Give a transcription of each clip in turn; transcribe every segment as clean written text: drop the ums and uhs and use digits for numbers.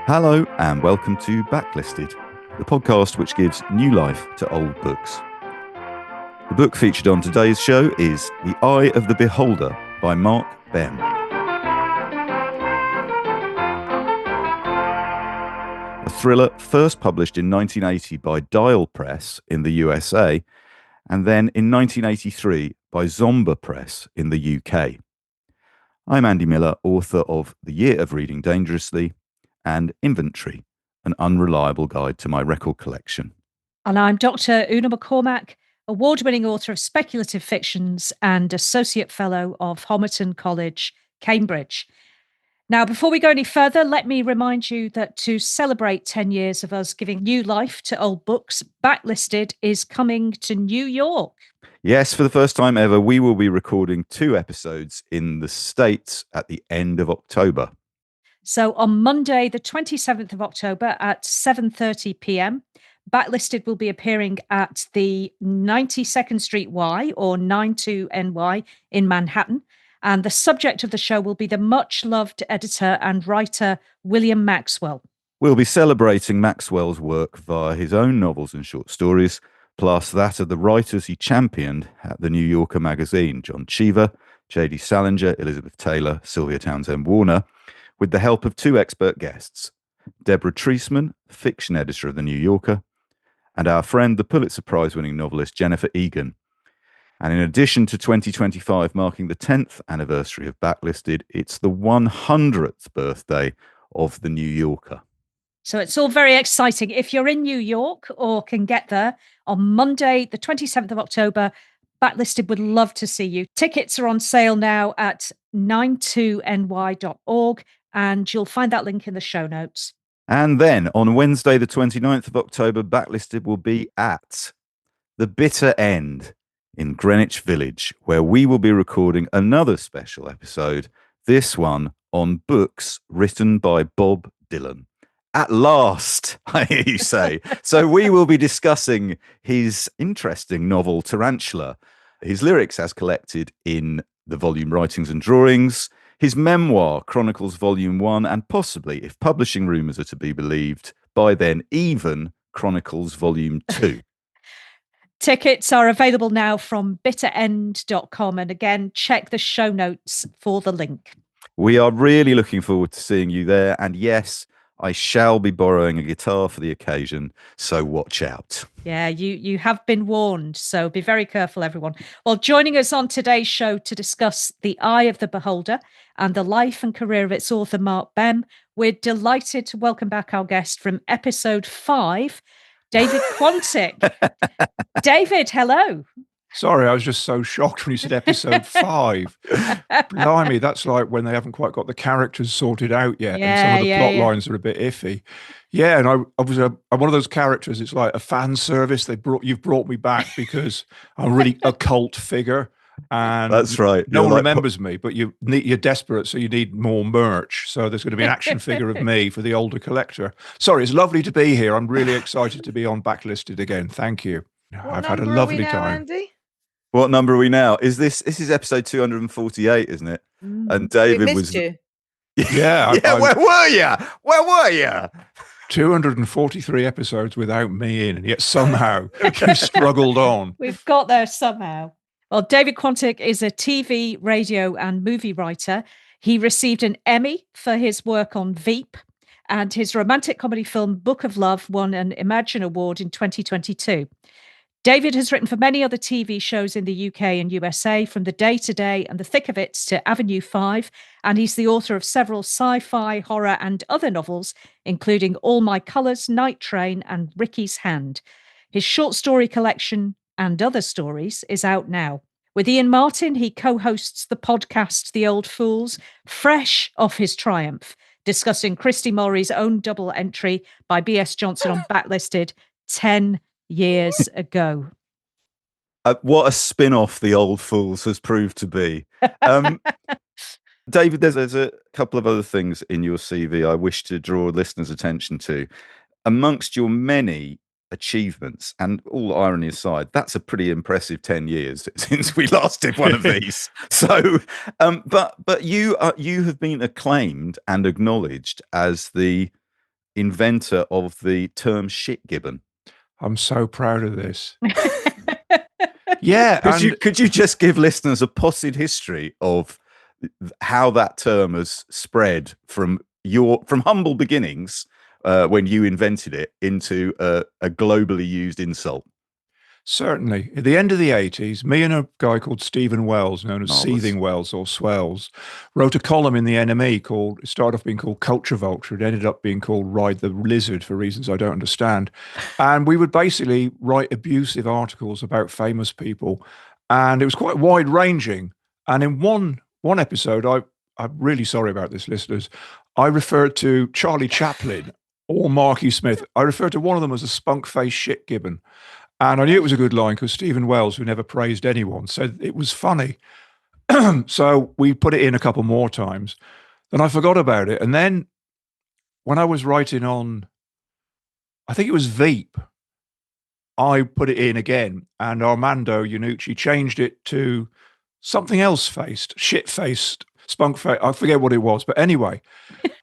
Hello and welcome to Backlisted, the podcast which gives new life to old books. The book featured on today's show is The Eye of the Beholder by Marc Behm. A thriller first published in 1980 by Dial Press in the USA and then in 1983 by Zomba Press in the UK. I'm Andy Miller, author of The Year of Reading Dangerously and Inventory, an unreliable guide to my record collection. And I'm Dr. Una McCormack, award-winning author of speculative fictions and Associate Fellow of Homerton College, Cambridge. Now, before we go any further, let me remind you that to celebrate 10 years of us giving new life to old books, Backlisted is coming to New York. Yes, for the first time ever, we will be recording 2 episodes in the States at the end of October. So on Monday, the 27th of October at 7:30 p.m., Backlisted will be appearing at the 92nd Street Y or 92NY in Manhattan. And the subject of the show will be the much-loved editor and writer William Maxwell. We'll be celebrating Maxwell's work via his own novels and short stories, plus that of the writers he championed at the New Yorker magazine, John Cheever, J.D. Salinger, Elizabeth Taylor, Sylvia Townsend Warner, with the help of 2 expert guests, Deborah Treisman, fiction editor of The New Yorker, and our friend, the Pulitzer Prize-winning novelist Jennifer Egan. And in addition to 2025 marking the 10th anniversary of Backlisted, it's the 100th birthday of The New Yorker. So it's all very exciting. If you're in New York or can get there on Monday, the 27th of October, Backlisted would love to see you. Tickets are on sale now at 92ny.org. And you'll find that link in the show notes. And then on Wednesday, the 29th of October, Backlisted will be at The Bitter End in Greenwich Village, where we will be recording another special episode, this one on books written by Bob Dylan. At last, I hear you say. So we will be discussing his interesting novel, Tarantula, his lyrics as collected in the volume Writings and Drawings, his memoir, Chronicles Volume 1, and possibly, if publishing rumours are to be believed, by then even Chronicles Volume 2. Tickets are available now from bitterend.com. And again, check the show notes for the link. We are really looking forward to seeing you there. And yes, I shall be borrowing a guitar for the occasion, so watch out. Yeah, you have been warned, so be very careful, everyone. Well, joining us on today's show to discuss The Eye of the Beholder and the life and career of its author, Marc Behm, we're delighted to welcome back our guest from episode 5, David Quantick. David, hello. Sorry, I was just so shocked when you said episode 5. Blimey, that's like when they haven't quite got the characters sorted out yet, and some of the plot lines are a bit iffy. Yeah, and I'm one of those characters. It's like a fan service. You've brought me back because I'm really a cult figure, and that's right. No one remembers me, but you're desperate, so you need more merch. So there's going to be an action figure of me for the older collector. Sorry, it's lovely to be here. I'm really excited to be on Backlisted again. Thank you. I've had a lovely time. Andy? What number are we now? This is episode 248, isn't it? And David was. You. Yeah. Where were you? 243 episodes without me in, and yet somehow you struggled on. We've got there somehow. Well, David Quantick is a TV, radio, and movie writer. He received an Emmy for his work on Veep, and his romantic comedy film Book of Love won an Imagine Award in 2022. David has written for many other TV shows in the UK and USA, from The Day to Day and The Thick of It to Avenue 5, and he's the author of several sci-fi, horror, and other novels, including All My Colours, Night Train, and Ricky's Hand. His short story collection, And Other Stories, is out now. With Ian Martin, he co-hosts the podcast The Old Fools, fresh off his triumph, discussing Christie Malry's own double entry by B.S. Johnson on Backlisted 10 years ago. What a spin-off The Old Fools has proved to be. David, there's a couple of other things in your CV I wish to draw listeners' attention to. Amongst your many achievements, and all irony aside, that's a pretty impressive 10 years since we last did one of these. So, but you have been acclaimed and acknowledged as the inventor of the term shit gibbon. I'm so proud of this. Yeah. Could you just give listeners a potted history of how that term has spread from humble beginnings when you invented it into a globally used insult? Certainly. At the end of the 80s, me and a guy called Stephen Wells, known as Marvellous. Seething Wells or Swells, wrote a column in the NME it started off being called Culture Vulture. It ended up being called Ride the Lizard for reasons I don't understand. And we would basically write abusive articles about famous people. And it was quite wide ranging. And in one episode, I'm really sorry about this, listeners, I referred to Charlie Chaplin or Marky Smith. I referred to one of them as a spunk-faced shit gibbon. And I knew it was a good line because Stephen Wells, who never praised anyone, said it was funny. So we put it in a couple more times. Then I forgot about it. And then when I was writing on, I think it was Veep, I put it in again. And Armando Iannucci changed it to something else shit-faced, spunk-faced. I forget what it was. But anyway,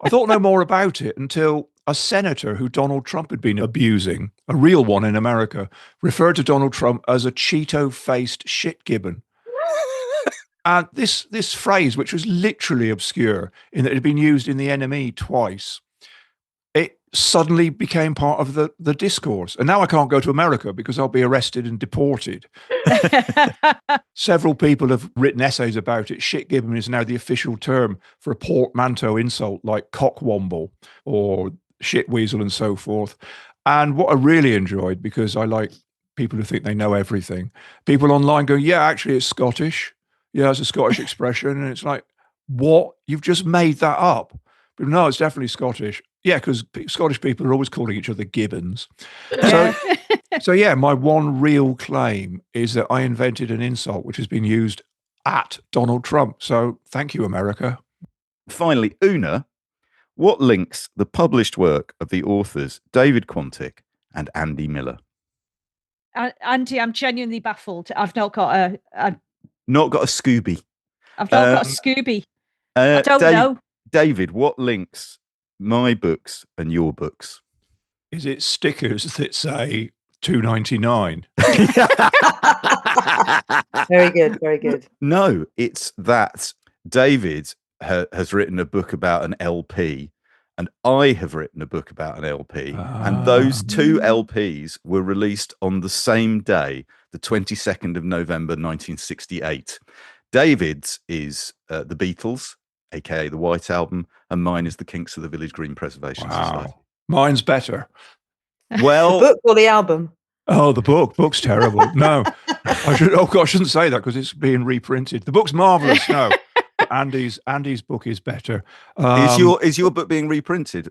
I thought no more about it until a senator who Donald Trump had been abusing, a real one in America, referred to Donald Trump as a Cheeto-faced shit gibbon. And this phrase, which was literally obscure in that it had been used in the NME twice, it suddenly became part of the discourse. And now I can't go to America because I'll be arrested and deported. Several people have written essays about it. Shit gibbon is now the official term for a portmanteau insult like cockwomble or shit weasel and so forth. And what I really enjoyed, because I like people who think they know everything, people online go, yeah, actually it's Scottish. Yeah, it's a Scottish expression. And it's like, what? You've just made that up. But no, it's definitely Scottish. Yeah, because Scottish people are always calling each other gibbons. So yeah, my one real claim is that I invented an insult which has been used at Donald Trump. So thank you, America. Finally, Una, what links the published work of the authors David Quantick and Andy Miller? Andy, I'm genuinely baffled. I've not got a Scooby. I've not got a Scooby. I don't know. David, what links my books and your books? Is it stickers that say $2.99? Very good, very good. No, it's that David has written a book about an LP, and I have written a book about an LP, and those two LPs were released on the same day, the 22nd of November, 1968. David's is the Beatles, aka the White Album, and mine is the Kinks of the Village Green Preservation Society. Mine's better. Well, the book or the album? Oh, the book's terrible. No, I shouldn't say that because it's being reprinted. The book's marvelous. No, Andy's book is better. Is your book being reprinted?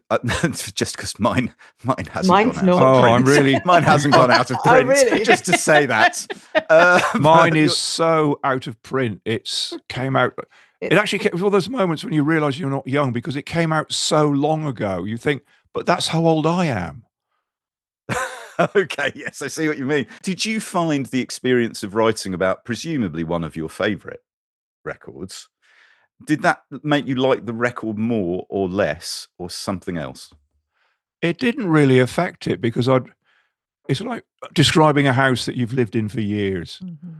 Just because mine hasn't Mine's gone out not. of print. Mine hasn't gone out of print. Really? Just to say that. Mine is so out of print. It came out. It actually came with all those moments when you realise you're not young because it came out so long ago. You think, but that's how old I am. Okay, yes, I see what you mean. Did you find the experience of writing about presumably one of your favourite records, did that make you like the record more or less or something else? It didn't really affect it because it's like describing a house that you've lived in for years. Mm-hmm.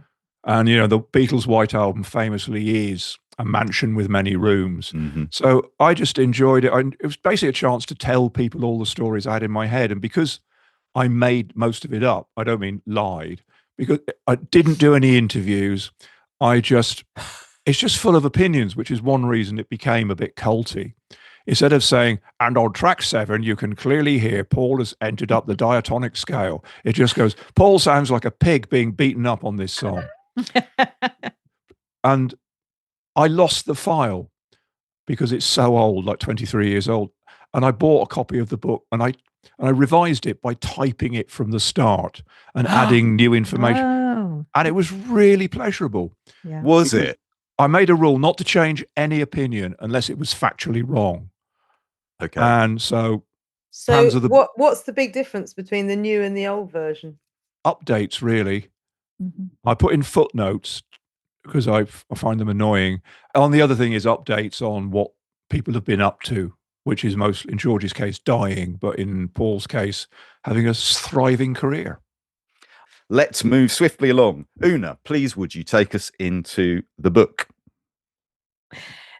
And, the Beatles' White Album famously is a mansion with many rooms. Mm-hmm. So I just enjoyed it. It was basically a chance to tell people all the stories I had in my head. And because I made most of it up, I don't mean lied, because I didn't do any interviews. It's just full of opinions, which is one reason it became a bit culty. Instead of saying, and on track 7, you can clearly hear Paul has entered up the diatonic scale. It just goes, Paul sounds like a pig being beaten up on this song. And I lost the file because it's so old, like 23 years old. And I bought a copy of the book and I revised it by typing it from the start and adding new information. Oh. And it was really pleasurable. Yeah. Was it? I made a rule not to change any opinion unless it was factually wrong. Okay. And so what's the big difference between the new and the old version? Updates, really. Mm-hmm. I put in footnotes because I find them annoying. And the other thing is updates on what people have been up to which is in George's case, dying, but in Paul's case, having a thriving career. Let's move swiftly along. Una, please would you take us into the book?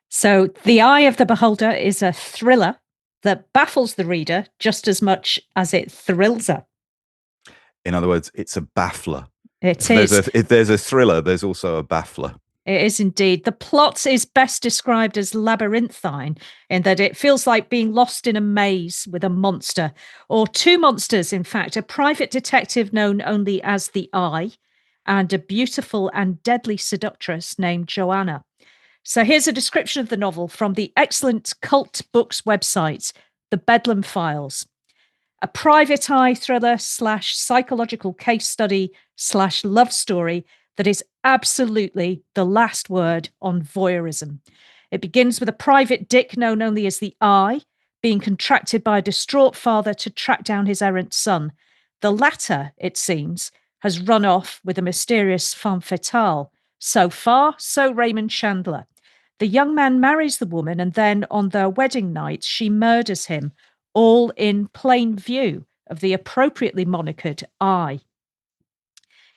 So The Eye of the Beholder is a thriller that baffles the reader just as much as it thrills her. In other words, it's a baffler. If there's a thriller, there's also a baffler. It is indeed. The plot is best described as labyrinthine in that it feels like being lost in a maze with a monster, or two monsters, in fact, a private detective known only as the Eye and a beautiful and deadly seductress named Joanna. So here's a description of the novel from the excellent cult books website, The Bedlam Files. A private eye thriller / psychological case study / love story that is absolutely the last word on voyeurism. It begins with a private dick known only as the Eye being contracted by a distraught father to track down his errant son. The latter, it seems, has run off with a mysterious femme fatale. So far, so Raymond Chandler. The young man marries the woman, and then on their wedding night, she murders him, all in plain view of the appropriately monikered Eye.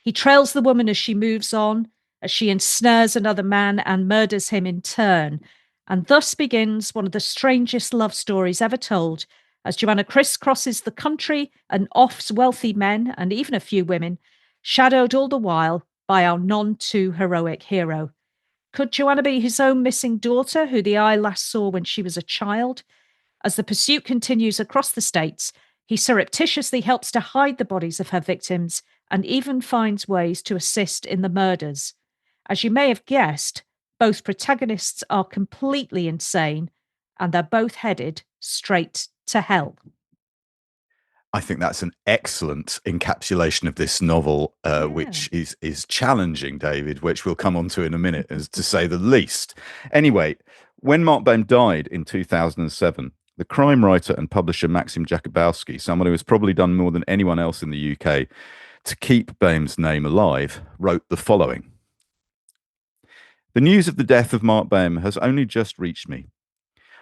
He trails the woman as she moves on, as she ensnares another man and murders him in turn. And thus begins one of the strangest love stories ever told, as Joanna crisscrosses the country and offs wealthy men and even a few women, shadowed all the while by our none-too-heroic hero. Could Joanna be his own missing daughter, who the Eye last saw when she was a child? As the pursuit continues across the states, he surreptitiously helps to hide the bodies of her victims and even finds ways to assist in the murders. As you may have guessed, both protagonists are completely insane, and they're both headed straight to hell. I think that's an excellent encapsulation of this novel, which is challenging, David, which we'll come on to in a minute, as to say the least. Anyway, when Marc Behm died in 2007, the crime writer and publisher Maxim Jakubowski, someone who has probably done more than anyone else in the UK to keep Behm's name alive, wrote the following. The news of the death of Marc Behm has only just reached me.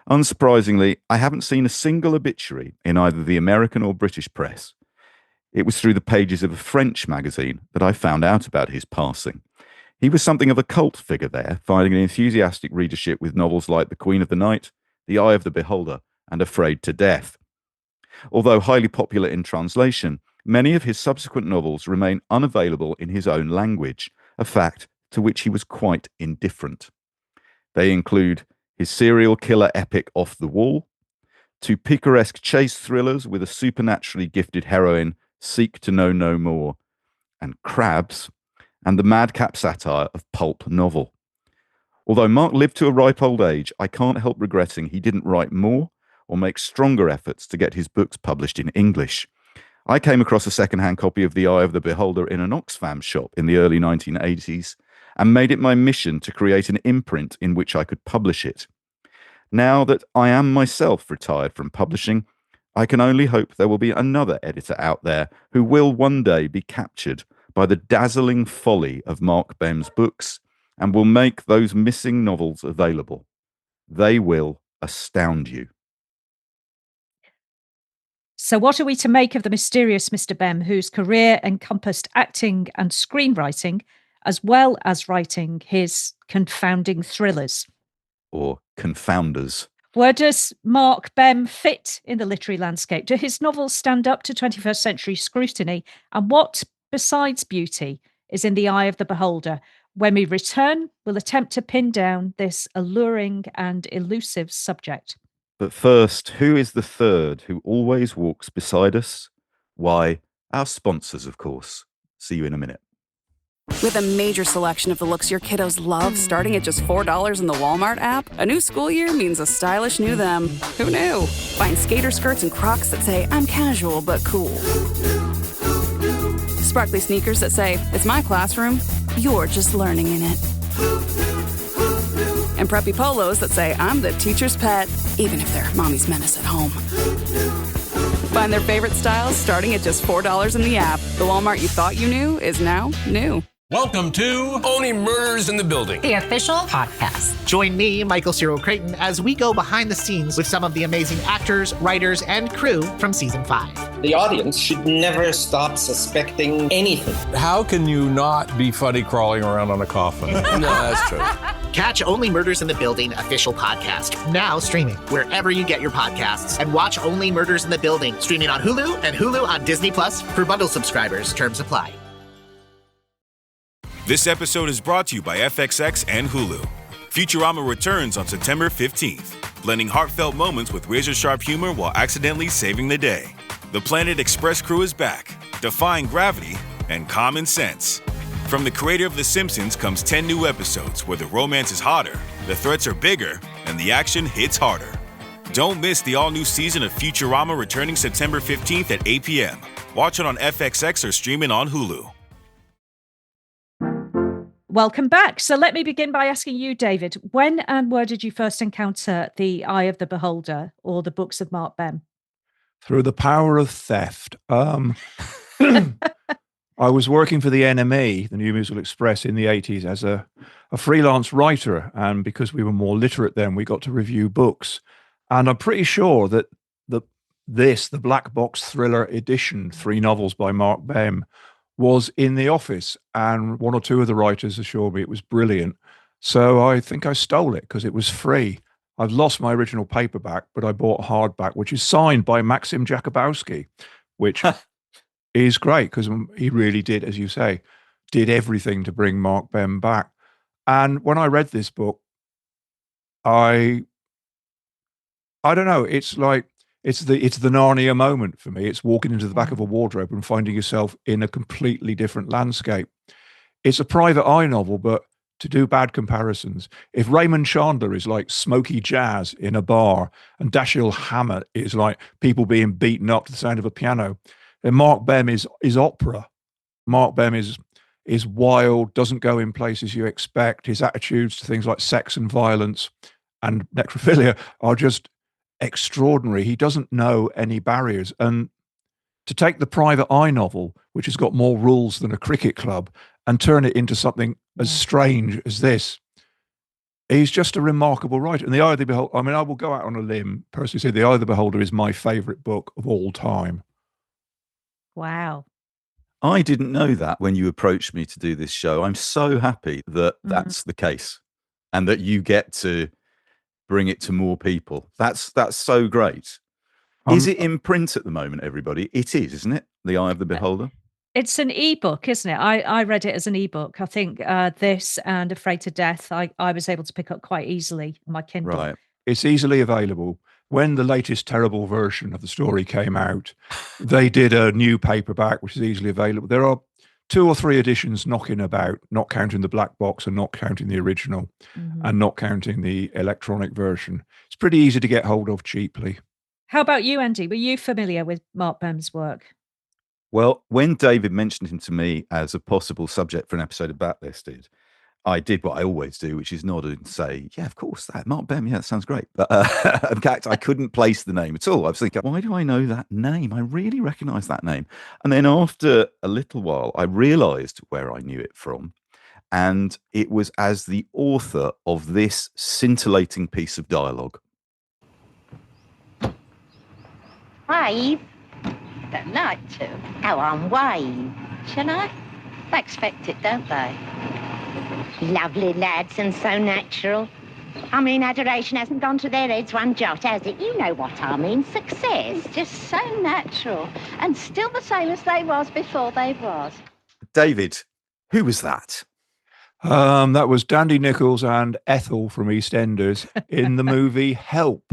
Unsurprisingly, I haven't seen a single obituary in either the American or British press. It was through the pages of a French magazine that I found out about his passing. He was something of a cult figure there, finding an enthusiastic readership with novels like The Queen of the Night, The Eye of the Beholder, and Afraid to Death. Although highly popular in translation, many of his subsequent novels remain unavailable in his own language, a fact to which he was quite indifferent. They include his serial killer epic Off the Wall, two picaresque chase thrillers with a supernaturally gifted heroine, Seek to Know No More, and Crabs, and the madcap satire of pulp novel. Although Marc lived to a ripe old age, I can't help regretting he didn't write more or make stronger efforts to get his books published in English. I came across a second-hand copy of The Eye of the Beholder in an Oxfam shop in the early 1980s and made it my mission to create an imprint in which I could publish it. Now that I am myself retired from publishing, I can only hope there will be another editor out there who will one day be captured by the dazzling folly of Marc Behm's books and will make those missing novels available. They will astound you. So what are we to make of the mysterious Mr. Behm, whose career encompassed acting and screenwriting, as well as writing his confounding thrillers? Or confounders. Where does Marc Behm fit in the literary landscape? Do his novels stand up to 21st century scrutiny? And what, besides beauty, is in the eye of the beholder? When we return, we'll attempt to pin down this alluring and elusive subject. But first, who is the third who always walks beside us? Why, our sponsors, of course. See you in a minute. With a major selection of the looks your kiddos love, starting at just $4 in the Walmart app, a new school year means a stylish new them. Who knew? Find skater skirts and Crocs that say, I'm casual but cool. Sparkly sneakers that say, it's my classroom, you're just learning in it. And preppy polos that say, I'm the teacher's pet, even if they're mommy's menace at home. Find their favorite styles starting at just $4 in the app. The Walmart you thought you knew is now new. Welcome to Only Murders in the Building, the official podcast. Join me, Michael Cyril Creighton, as we go behind the scenes with some of the amazing actors, writers, and crew from season 5. The audience should never stop suspecting anything. How can you not be funny crawling around on a coffin? No, that's true. Catch Only Murders in the Building official podcast, now streaming wherever you get your podcasts. And watch Only Murders in the Building, streaming on Hulu and Hulu on Disney Plus for bundle subscribers. Terms apply. This episode is brought to you by FXX and Hulu. Futurama returns on September 15th, blending heartfelt moments with razor-sharp humor while accidentally saving the day. The Planet Express crew is back, defying gravity and common sense. From the creator of The Simpsons comes 10 new episodes where the romance is hotter, the threats are bigger, and the action hits harder. Don't miss the all-new season of Futurama returning September 15th at 8 p.m. Watch it on FXX or stream it on Hulu. Welcome back. So let me begin by asking you, David, when and where did you first encounter The Eye of the Beholder or the books of Marc Behm? Through the power of theft. I was working for the NME, the New Musical Express, in the 80s as a freelance writer. And because we were more literate then, we got to review books. And I'm pretty sure that the Black Box Thriller edition, 3 novels by Marc Behm, was in the office, and one or two of the writers assured me it was brilliant. So I think I stole it because it was free. I've lost my original paperback, but I bought a hardback, which is signed by Maxim Jakubowski, which is great because he really did, as you say, did everything to bring Marc Behm back. And when I read this book, I don't know, it's like, it's the Narnia moment for me. It's walking into the back of a wardrobe and finding yourself in a completely different landscape. It's a private eye novel, but to do bad comparisons, if Raymond Chandler is like smoky jazz in a bar and Dashiell Hammett is like people being beaten up to the sound of a piano, then Marc Behm is opera. Marc Behm is wild, doesn't go in places you expect. His attitudes to things like sex and violence and necrophilia are just extraordinary. He doesn't know any barriers. And to take the private eye novel, which has got more rules than a cricket club, and turn it into something as strange as this, he's just a remarkable writer. And The Eye of the Beholder, I mean, I will go out on a limb, personally say The Eye of the Beholder is my favorite book of all time. Wow. I didn't know that when you approached me to do this show. I'm so happy that that's the case and that you get to bring it to more people. That's so great. Is it in print at the moment, everybody? It is, isn't it? The Eye of the Beholder. It's an ebook, isn't it? I read it as an ebook. I think this and Afraid to Death, I was able to pick up quite easily on my Kindle. Right. It's easily available. When the latest terrible version of the story came out, they did a new paperback, which is easily available. There are 2 or 3 editions knocking about, not counting the black box and not counting the original and not counting the electronic version. It's pretty easy to get hold of cheaply. How about you, Andy? Were you familiar with Marc Behm's work? Well, when David mentioned him to me as a possible subject for an episode of Backlisted, I did what I always do, which is nod and say, yeah, of course, that Marc Behm, yeah, that sounds great. But in fact, I couldn't place the name at all. I was thinking, why do I know that name? I really recognize that name. And then after a little while, I realized where I knew it from. And it was as the author of this scintillating piece of dialogue. 5? Don't like to. Go on, wave. Shall I? They expect it, don't they? Lovely lads and so natural. I mean, adoration hasn't gone to their heads one jot, has it? You know what I mean. Success. It's just so natural. And still the same as they was before they was. David, who was that? That was Dandy Nichols and Ethel from EastEnders in the movie Help.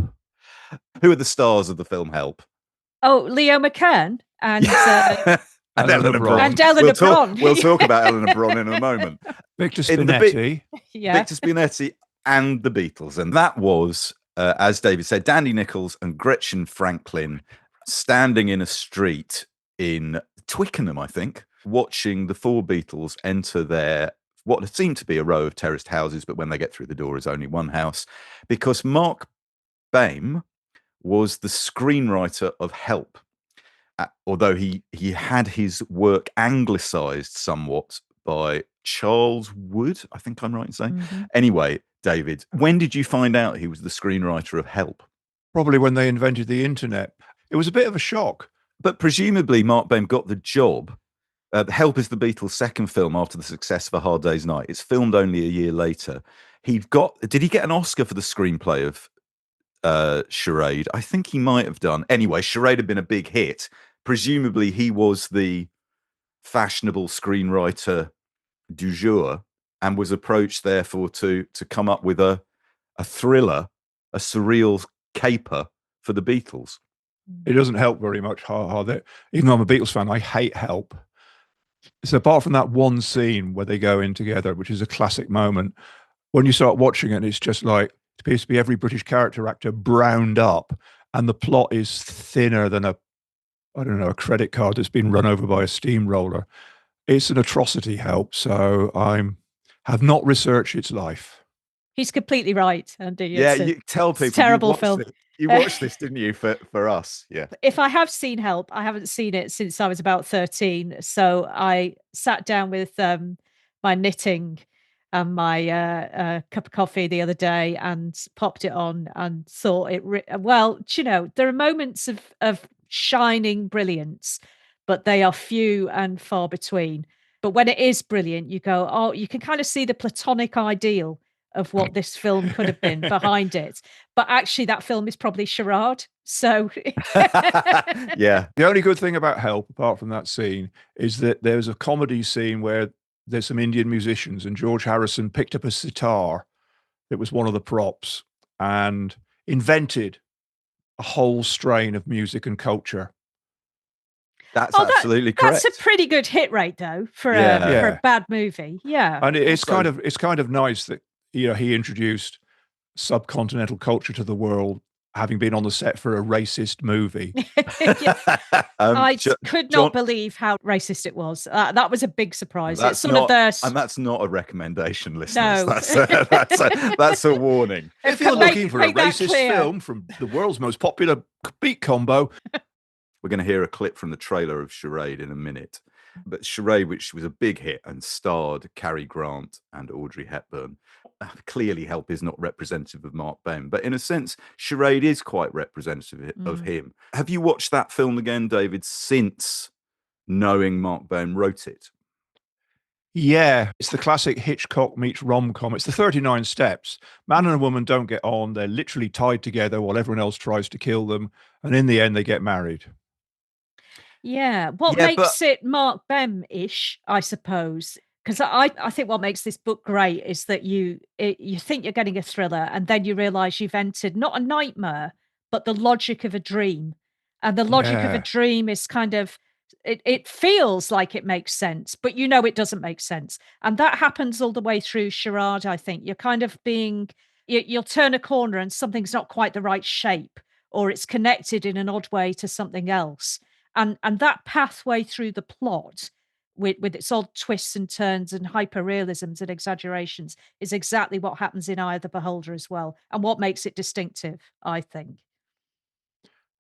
Who are the stars of the film Help? Oh, Leo McKern and and Eleanor Bron. And Eleanor Bron. We'll talk about Eleanor Bron in a moment. Victor Spinetti. Victor Spinetti and the Beatles. And that was, as David said, Dandy Nichols and Gretchen Franklin standing in a street in Twickenham, I think, watching the 4 Beatles enter their what seemed to be a row of terraced houses, but when they get through the door is only one house, because Marc Behm was the screenwriter of Help. Although he had his work anglicised somewhat by Charles Wood, I think I'm right in saying. Mm-hmm. Anyway, David, when did you find out he was the screenwriter of Help? Probably when they invented the internet. It was a bit of a shock. But presumably Marc Behm got the job. Help is the Beatles' second film after the success of A Hard Day's Night. It's filmed only a year later. Did he get an Oscar for the screenplay of Charade? I think he might have done. Anyway, Charade had been a big hit. Presumably he was the fashionable screenwriter du jour and was approached therefore to come up with a thriller, a surreal caper for the Beatles. It doesn't help very much even though I'm a Beatles fan, I hate Help. So apart from that one scene where they go in together, which is a classic moment, when you start watching it, it's just like, it appears to be every British character actor browned up, and the plot is thinner than a credit card that's been run over by a steamroller. It's an atrocity, Help. So I have not researched its life. He's completely right, Andy. Yeah, you tell people. It's a terrible film. You watched this, didn't you, for us? Yeah. If I have seen Help, I haven't seen it since I was about 13. So I sat down with my knitting and my cup of coffee the other day and popped it on and thought there are moments of shining brilliance, but they are few and far between. But when it is brilliant, you go, oh, you can kind of see the platonic ideal of what this film could have been behind it. But actually that film is probably charade. So yeah. The only good thing about Help, apart from that scene, is that there's a comedy scene where there's some Indian musicians and George Harrison picked up a sitar that was one of the props and invented a whole strain of music and culture. That's absolutely correct. That's a pretty good hit rate though for a bad movie. Yeah. And it's kind of nice that he introduced subcontinental culture to the world, having been on the set for a racist movie. I could not believe how racist it was. That was a big surprise. It's and that's not a recommendation, listeners. No. That's a warning. If you're looking for a racist film from the world's most popular beat combo. We're going to hear a clip from the trailer of Charade in a minute. But Charade, which was a big hit and starred Cary Grant and Audrey Hepburn, clearly Help is not representative of Marc Behm. But in a sense, Charade is quite representative of him. Have you watched that film again, David, since knowing Marc Behm wrote it? Yeah, it's the classic Hitchcock meets rom-com. It's the 39 steps. Man and a woman don't get on. They're literally tied together while everyone else tries to kill them. And in the end, they get married. Yeah. What makes it Marc Behm-ish, I suppose, because I think what makes this book great is that you think you're getting a thriller and then you realize you've entered not a nightmare, but the logic of a dream. And the logic of a dream is kind of, it feels like it makes sense, but it doesn't make sense. And that happens all the way through Charade, I think. You're kind of you'll turn a corner and something's not quite the right shape, or it's connected in an odd way to something else. And that pathway through the plot with its odd twists and turns and hyper-realisms and exaggerations is exactly what happens in Eye of the Beholder as well, and what makes it distinctive, I think.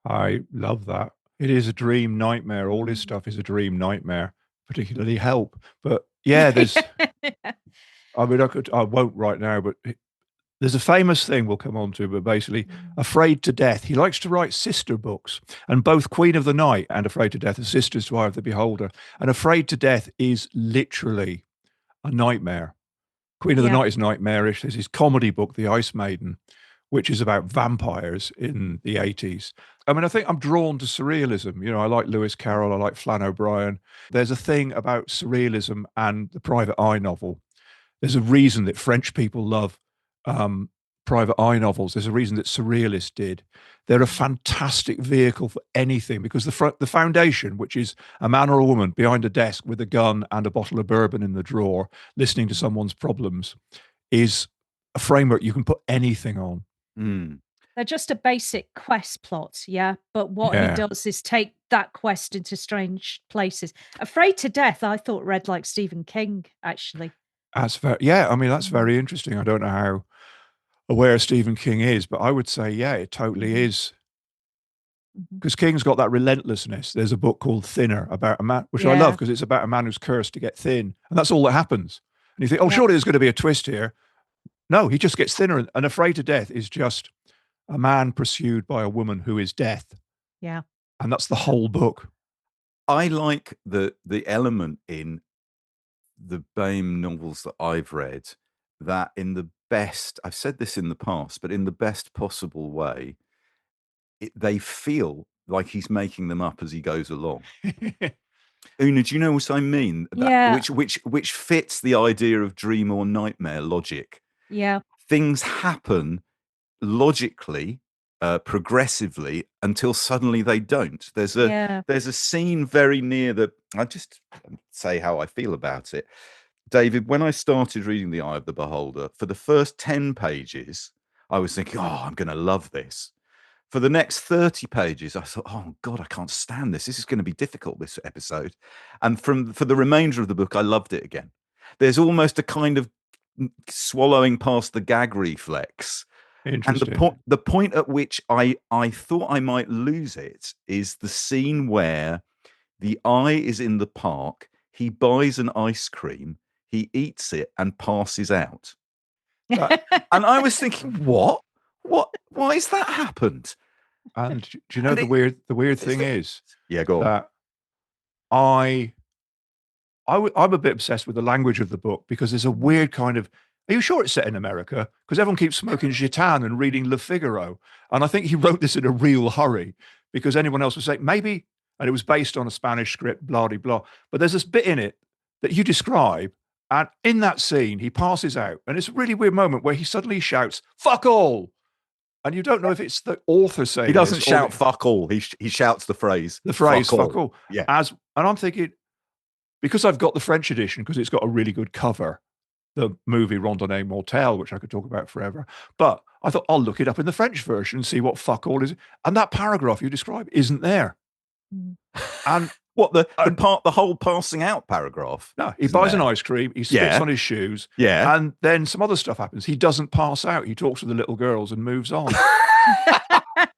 I love that. It is a dream nightmare. All this stuff is a dream nightmare, particularly Help. But yeah, there's, I mean, I won't right now, but there's a famous thing we'll come on to, but basically Afraid to Death. He likes to write sister books, and both Queen of the Night and Afraid to Death are sisters to Eye of the Beholder. And Afraid to Death is literally a nightmare. Queen of the Night is nightmarish. There's his comedy book, The Ice Maiden, which is about vampires in the 80s. I mean, I think I'm drawn to surrealism. I like Lewis Carroll, I like Flann O'Brien. There's a thing about surrealism and the private eye novel. There's a reason that French people love private eye novels. There's a reason that surrealists did. They're a fantastic vehicle for anything, because the foundation, which is a man or a woman behind a desk with a gun and a bottle of bourbon in the drawer, listening to someone's problems, is a framework you can put anything on. They're just a basic quest plot, but what he does is take that quest into strange places. Afraid to Death, I thought read like Stephen King, actually. That's very interesting. I don't know how aware Stephen King is, but I would say, it totally is. Because King's got that relentlessness. There's a book called Thinner about a man, which I love, because it's about a man who's cursed to get thin. And that's all that happens. And you think, surely there's going to be a twist here. No, he just gets thinner. And Afraid to Death is just a man pursued by a woman who is death. Yeah. And that's the whole book. I like the element in the Behm novels that I've read that in the best, I've said this in the past, but in the best possible way, they feel like he's making them up as he goes along. Una, do you know what I mean? Which fits the idea of dream or nightmare logic. Yeah. Things happen logically, progressively, until suddenly they don't. There's a scene very near I'll just say how I feel about it. David, when I started reading The Eye of the Beholder, for the first 10 pages, I was thinking, I'm going to love this. For the next 30 pages, I thought, oh, God, I can't stand this. This is going to be difficult, this episode. And for the remainder of the book, I loved it again. There's almost a kind of swallowing past the gag reflex. Interesting. And the point at which I thought I might lose it is the scene where the eye is in the park, he buys an ice cream, he eats it and passes out. And I was thinking, what? Why has that happened? And do you know the weird thing is? Yeah, go on. That I'm a bit obsessed with the language of the book because there's a weird kind of. Are you sure it's set in America? Because everyone keeps smoking Gitane and reading Le Figaro, and I think he wrote this in a real hurry because anyone else would say maybe, and it was based on a Spanish script, blah de blah. But there's this bit in it that you describe. And in that scene, he passes out. And it's a really weird moment where he suddenly shouts, "Fuck all." And you don't know if it's the author saying he doesn't shout "fuck all." He shouts the phrase. The phrase "fuck all." Yeah. And I'm thinking, because I've got the French edition, because it's got a really good cover, the movie Randonnée Mortelle, which I could talk about forever. But I thought, I'll look it up in the French version and see what "fuck all" is. And that paragraph you describe isn't there. And what the whole passing out paragraph? No, he buys an ice cream, he spits on his shoes, and then some other stuff happens. He doesn't pass out. He talks to the little girls and moves on.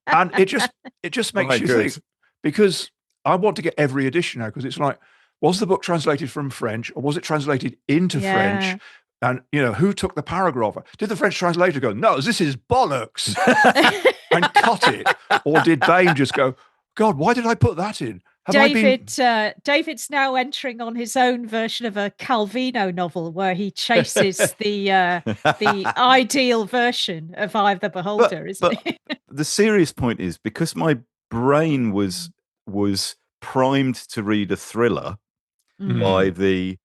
And it just makes you think, because I want to get every edition now, because it's like, was the book translated from French or was it translated into French? And who took the paragraph? Did the French translator go, "No, this is bollocks," and cut it, or did Behm just go, "God, why did I put that in?" David's now entering on his own version of a Calvino novel where he chases the ideal version of Eye of the Beholder, isn't he? The serious point is, because my brain was primed to read a thriller by the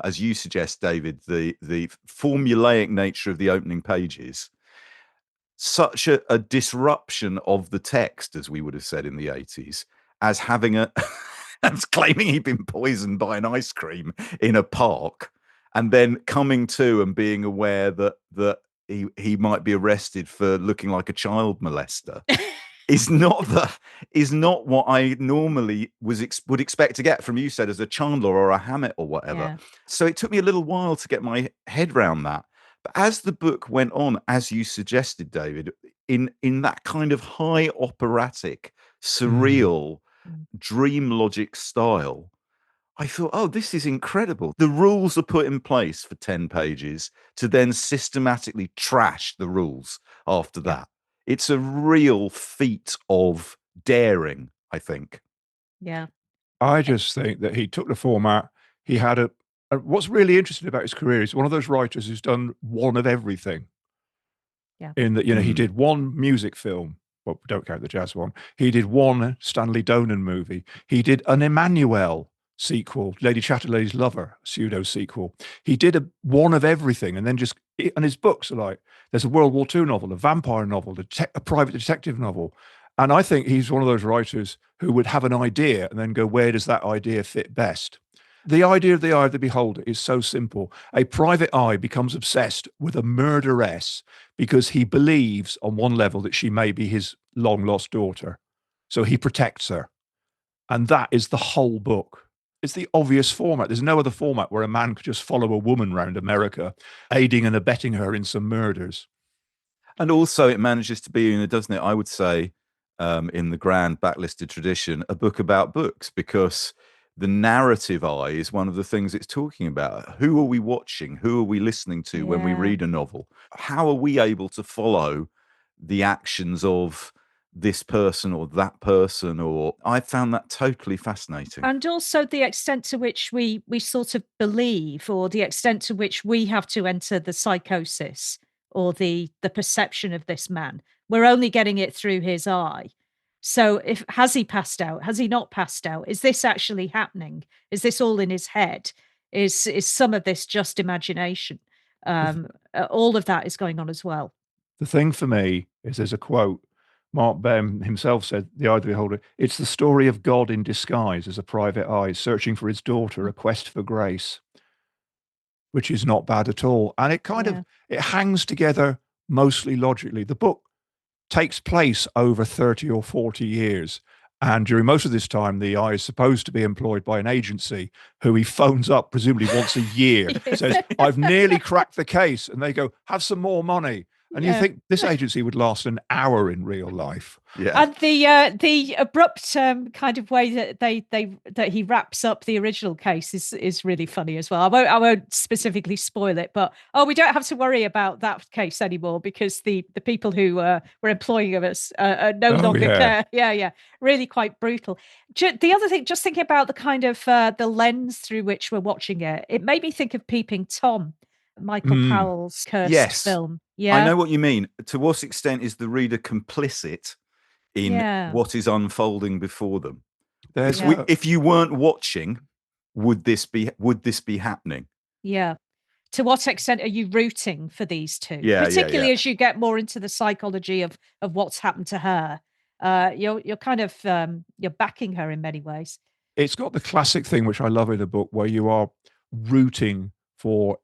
as you suggest, David, the formulaic nature of the opening pages. Such a disruption of the text, as we would have said in the 80s, as having as claiming he'd been poisoned by an ice cream in a park, and then coming to and being aware that he might be arrested for looking like a child molester is not what I normally would expect to get from, you said, as a Chandler or a Hammett or whatever. Yeah. So it took me a little while to get my head around that. But as the book went on, as you suggested, David, in that kind of high operatic, surreal, dream logic style, I thought, oh, this is incredible. The rules are put in place for 10 pages to then systematically trash the rules after that. It's a real feat of daring, I think. Yeah. I just think that he took the format. He had what's really interesting about his career is one of those writers who's done one of everything. Yeah. In that, he did one music film. Well, don't count the jazz one. He did one Stanley Donen movie. He did an Emmanuel sequel, Lady Chatterley's Lover, pseudo sequel. He did one of everything, and then and his books are like, there's a World War II novel, a vampire novel, a private detective novel. And I think he's one of those writers who would have an idea and then go, where does that idea fit best? The idea of the Eye of the Beholder is so simple. A private eye becomes obsessed with a murderess because he believes on one level that she may be his long-lost daughter. So he protects her. And that is the whole book. It's the obvious format. There's no other format where a man could just follow a woman around America, aiding and abetting her in some murders. And also it manages to be, doesn't it, I would say, in the grand backlisted tradition, a book about books, because the narrative eye is one of the things it's talking about. Who are we watching? Who are we listening to when we read a novel? How are we able to follow the actions of this person or that person? Or I found that totally fascinating. And also the extent to which we sort of believe, or the extent to which we have to enter the psychosis or the perception of this man. We're only getting it through his eye. So has he passed out? Has he not passed out? Is this actually happening? Is this all in his head? Is some of this just imagination? All of that is going on as well. The thing for me is there's a quote. Marc Behm himself said, the eye of the beholder, it's the story of God in disguise as a private eye, searching for his daughter, a quest for grace, which is not bad at all. And it kind of, it hangs together mostly logically. The book takes place over 30 or 40 years. And during most of this time, the eye is supposed to be employed by an agency who he phones up presumably once a year, says, I've nearly cracked the case. And they go, have some more money. And you think this agency would last an hour in real life. Yeah. And the abrupt kind of way that he wraps up the original case is really funny as well. I won't specifically spoil it, but we don't have to worry about that case anymore because the people who were employing us no longer care. Yeah, really quite brutal. The other thing, just thinking about the kind of the lens through which we're watching it, it made me think of Peeping Tom, Michael Powell's cursed film. Yeah, I know what you mean. To what extent is the reader complicit in what is unfolding before them? If you weren't watching, would this be happening? Yeah. To what extent are you rooting for these two? Yeah, particularly as you get more into the psychology of what's happened to her. You're kind of you're backing her in many ways. It's got the classic thing which I love in the book, where you are rooting for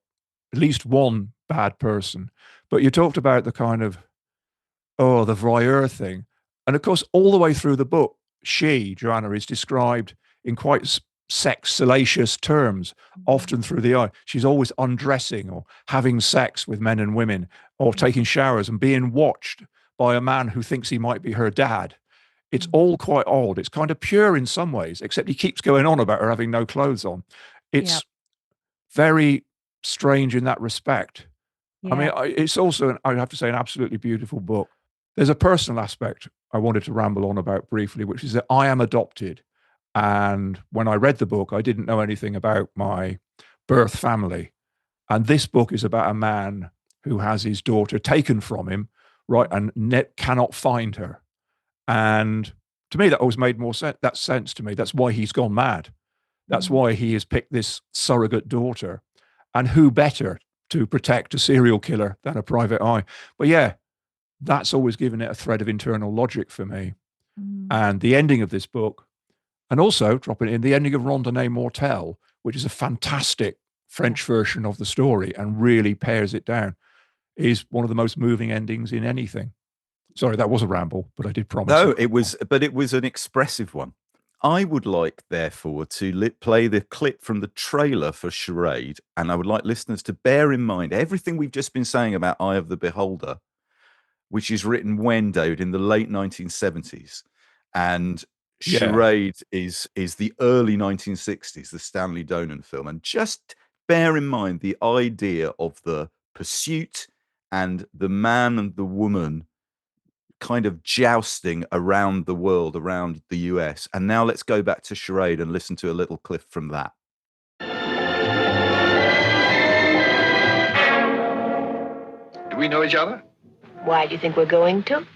at least one bad person. But you talked about the kind of, the voyeur thing. And of course, all the way through the book, Joanna, is described in quite salacious terms, often through the eye. She's always undressing or having sex with men and women or taking showers and being watched by a man who thinks he might be her dad. It's all quite odd. It's kind of pure in some ways, except he keeps going on about her having no clothes on. It's very strange in that respect. I mean, it's also, I have to say, an absolutely beautiful book. There's a personal aspect I wanted to ramble on about briefly, which is that I am adopted. And when I read the book, I didn't know anything about my birth family. And this book is about a man who has his daughter taken from him, right, and cannot find her. And to me, that always made more sense to me. That's why he's gone mad. That's why he has picked this surrogate daughter. And who better to protect a serial killer than a private eye? But that's always given it a thread of internal logic for me. And the ending of this book, and also dropping in the ending of Randonnée Mortelle, which is a fantastic French version of the story and really pares it down, is one of the most moving endings in anything. Sorry, that was a ramble, but I did promise. No, it was an expressive one. I would like, therefore, to play the clip from the trailer for Charade, and I would like listeners to bear in mind everything we've just been saying about Eye of the Beholder, which is written when, David, in the late 1970s, and Charade is the early 1960s, the Stanley Donen film, and just bear in mind the idea of the pursuit and the man and the woman kind of jousting around the world, around the US. And now let's go back to Charade and listen to a little clip from that. Do we know each other? Why do you think we're going to?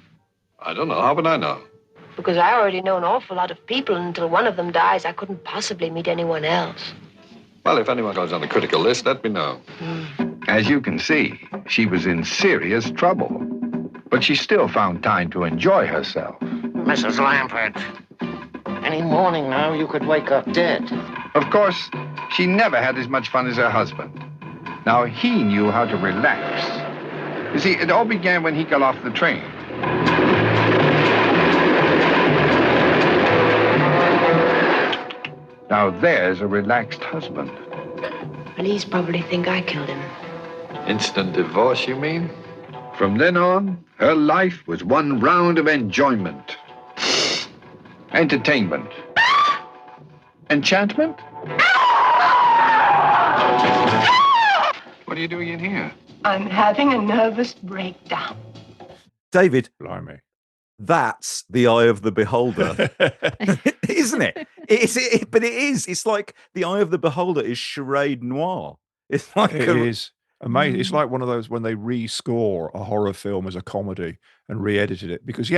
I don't know. How would I know? Because I already know an awful lot of people, and until one of them dies, I couldn't possibly meet anyone else. Well, if anyone goes on the critical list, let me know. As you can see, she was in serious trouble. But she still found time to enjoy herself. Mrs. Lambert, any morning now you could wake up dead. Of course, she never had as much fun as her husband. Now, he knew how to relax. You see, it all began when he got off the train. Now, there's a relaxed husband. Police probably think I killed him. Instant divorce, you mean? From then on, her life was one round of enjoyment. Entertainment. Enchantment? What are you doing in here? I'm having a nervous breakdown. David, Blimey. that's the eye of the beholder, isn't it? But it is. It's like the eye of the beholder is charade noir. It's like it is amazing. It's like one of those when they rescore a horror film as a comedy and re-edited it because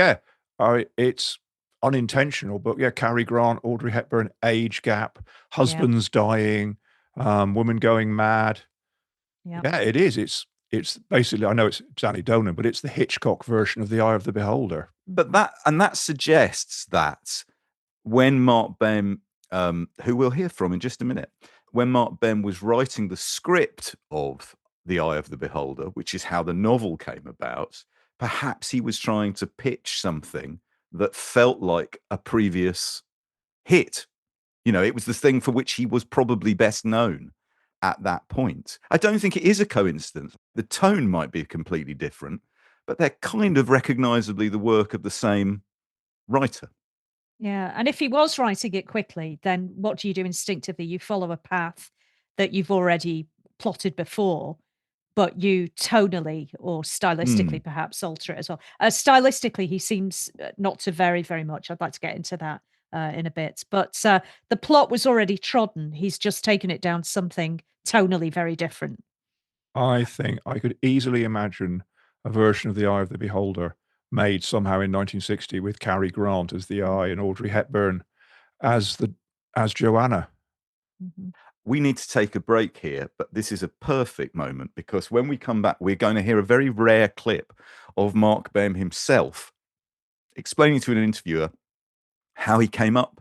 it's unintentional, but Cary Grant, Audrey Hepburn, age gap, husbands dying, woman going mad. Yeah, it is. It's basically, I know it's Stanley Donen, but it's the Hitchcock version of The Eye of the Beholder. But that suggests that when Marc Behm, who we'll hear from in just a minute, when Marc Behm was writing the script of The Eye of the Beholder, which is how the novel came about, perhaps he was trying to pitch something that felt like a previous hit. It was the thing for which he was probably best known at that point. I don't think it is a coincidence. The tone might be completely different, but they're kind of recognizably the work of the same writer. Yeah. And if he was writing it quickly, then what do you do instinctively? You follow a path that you've already plotted before, but you tonally or stylistically perhaps alter it as well. Stylistically, he seems not to vary very much. I'd like to get into that in a bit. But the plot was already trodden. He's just taken it down something tonally very different. I think I could easily imagine a version of The Eye of the Beholder made somehow in 1960 with Cary Grant as the Eye and Audrey Hepburn as Joanna. Mm-hmm. We need to take a break here, but this is a perfect moment because when we come back, we're going to hear a very rare clip of Marc Behm himself explaining to an interviewer how he came up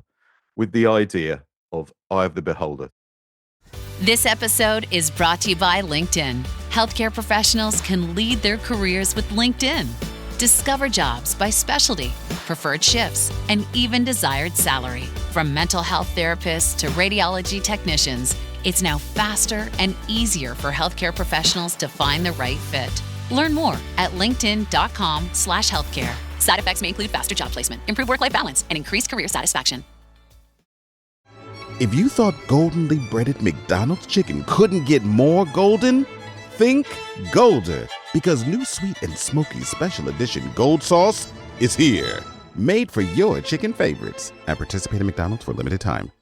with the idea of Eye of the Beholder. This episode is brought to you by LinkedIn. Healthcare professionals can lead their careers with LinkedIn. Discover jobs by specialty, preferred shifts, and even desired salary. From mental health therapists to radiology technicians, it's now faster and easier for healthcare professionals to find the right fit. Learn more at linkedin.com/healthcare. Side effects may include faster job placement, improved work-life balance, and increased career satisfaction. If you thought goldenly breaded McDonald's chicken couldn't get more golden, think Golder, because new sweet and smoky special edition gold sauce is here. Made for your chicken favorites at participating McDonald's for a limited time.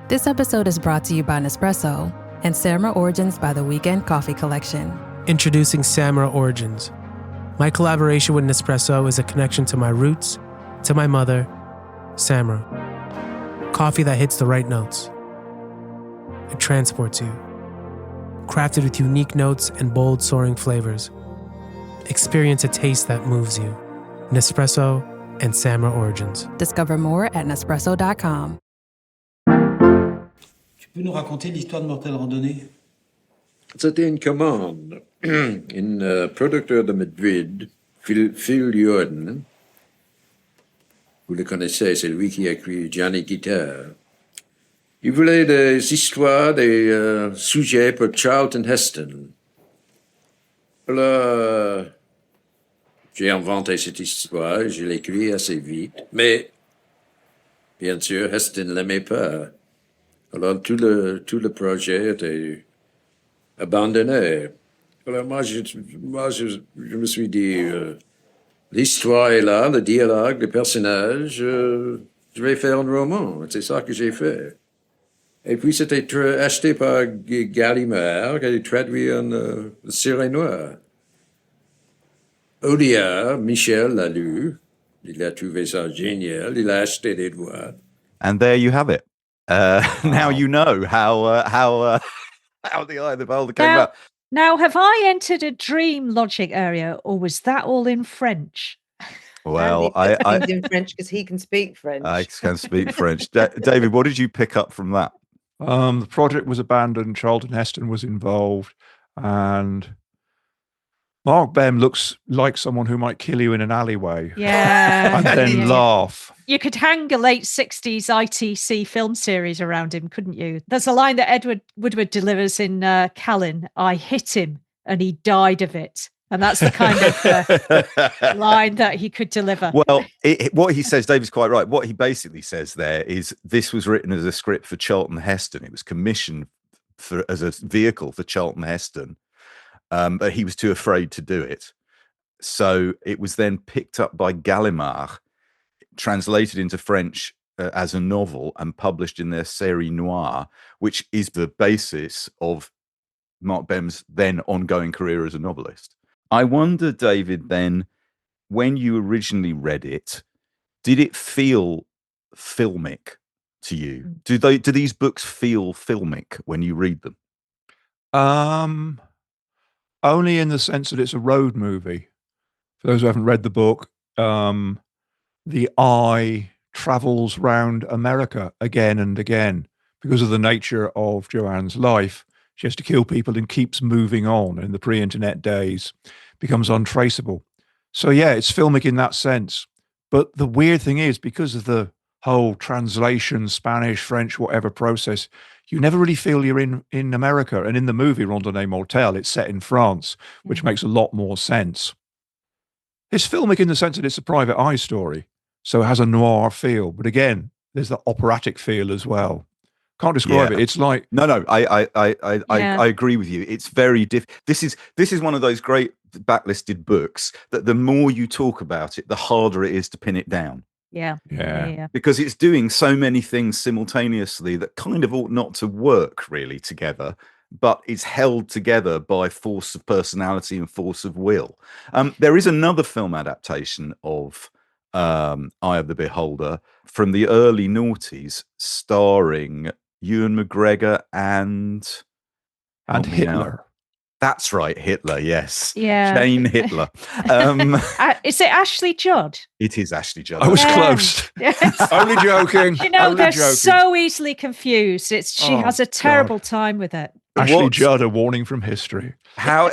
This episode is brought to you by Nespresso and Samra Origins by the Weekend Coffee Collection. Introducing Samra Origins. My collaboration with Nespresso is a connection to my roots, to my mother, Samra. Coffee that hits the right notes. It transports you. Crafted with unique notes and bold soaring flavors. Experience a taste that moves you. Nespresso and Samra Origins. Discover more at Nespresso.com. Tu peux nous raconter l'histoire de Mortel Randonnée? C'était une commande. Un producteur de Madrid, Phil Jordan, vous le connaissez, c'est lui qui a écrit Johnny Guitar. Il voulait des histoires, des sujets pour Charlton Heston. Alors, j'ai inventé cette histoire, je l'ai écrit assez vite, mais bien sûr, Heston ne l'aimait pas. Alors, tout le projet était abandonné. Alors, moi, je me suis dit, l'histoire est là, le dialogue, le personnage, je vais faire un roman. C'est ça que j'ai fait. Et puis, c'était acheté par Gallimard, qui a traduit en Ciré Noir. Audiard, Michel l'a lu. Il a trouvé ça génial. Il a acheté des droits. And there you have it. Now you know how the Eye of the Beholder came about. Now, have I entered a dream logic area, or was that all in French? Well, He's in French because he can speak French. I can speak French. David, what did you pick up from that? The project was abandoned. Charlton Heston was involved, and Marc Behm looks like someone who might kill you in an alleyway. Yeah. And then laugh. You could hang a late 60s ITC film series around him, couldn't you? There's a line that Edward Woodward delivers in Callan. I hit him and he died of it. And that's the kind of line that he could deliver. Well, what he says, David's quite right. What he basically says there is this was written as a script for Charlton Heston. It was commissioned as a vehicle for Charlton Heston, but he was too afraid to do it. So it was then picked up by Gallimard, translated into French as a novel and published in their série noire, which is the basis of Marc Behm's then ongoing career as a novelist. I wonder, David, then, when you originally read it, did it feel filmic to you? Do these books feel filmic when you read them? Only in the sense that it's a road movie. For those who haven't read the book, the eye travels round America again and again because of the nature of Joanne's life. She has to kill people and keeps moving on. In the pre-internet days, becomes untraceable. So yeah, it's filmic in that sense. But the weird thing is, because of the whole translation, Spanish, French, whatever process, you never really feel you're in America. And in the movie Randonnée Mortelle, it's set in France, which makes a lot more sense. It's filmic in the sense that it's a private eye story. So it has a noir feel. But again, there's the operatic feel as well. Can't describe it. It's like I agree with you. It's very This is one of those great backlisted books that the more you talk about it, the harder it is to pin it down. Yeah. Because it's doing so many things simultaneously that kind of ought not to work really together, but it's held together by force of personality and force of will. There is another film adaptation of Eye of the Beholder from the early noughties, starring Ewan McGregor and Hitler. That's right, Hitler. Yes, yeah, Jane Hitler. Is it Ashley Judd? It is Ashley Judd. I was close. Yes. Only joking. You know, they're so easily confused. She has a terrible time with it. Ashley Judd, a warning from history. How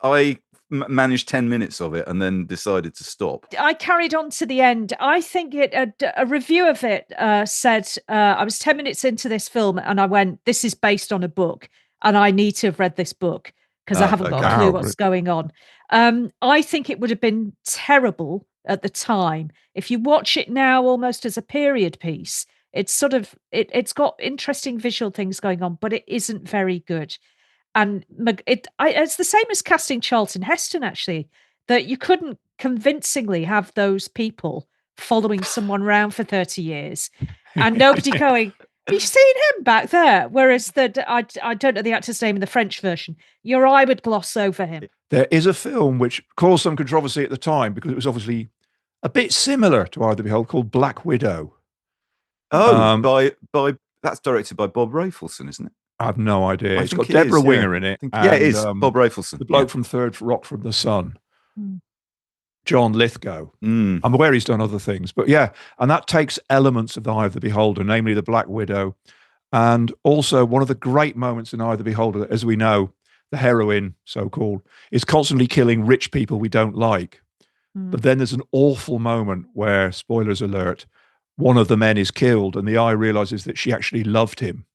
I managed 10 minutes of it and then decided to stop. I carried on to the end. I think a review of it said, I was 10 minutes into this film and I went, this is based on a book and I need to have read this book because I haven't got a clue what's going on. I think it would have been terrible at the time. If you watch it now almost as a period piece, it's sort of, it's got interesting visual things going on, but it isn't very good. And it's the same as casting Charlton Heston, actually, that you couldn't convincingly have those people following someone around for 30 years and nobody going, have you seen him back there? Whereas I don't know the actor's name in the French version. Your eye would gloss over him. There is a film which caused some controversy at the time because it was obviously a bit similar to Eye of the Beholder called Black Widow. Oh, by that's directed by Bob Rafelson, isn't it? I have no idea. It's got Deborah Winger in it. It is. Bob Rafelson. The bloke from Third Rock from the Sun. John Lithgow. I'm aware he's done other things. But yeah, and that takes elements of the Eye of the Beholder, namely the Black Widow. And also one of the great moments in Eye of the Beholder, as we know, the heroine, so-called, is constantly killing rich people we don't like. But then there's an awful moment where, spoilers alert, one of the men is killed and the eye realizes that she actually loved him.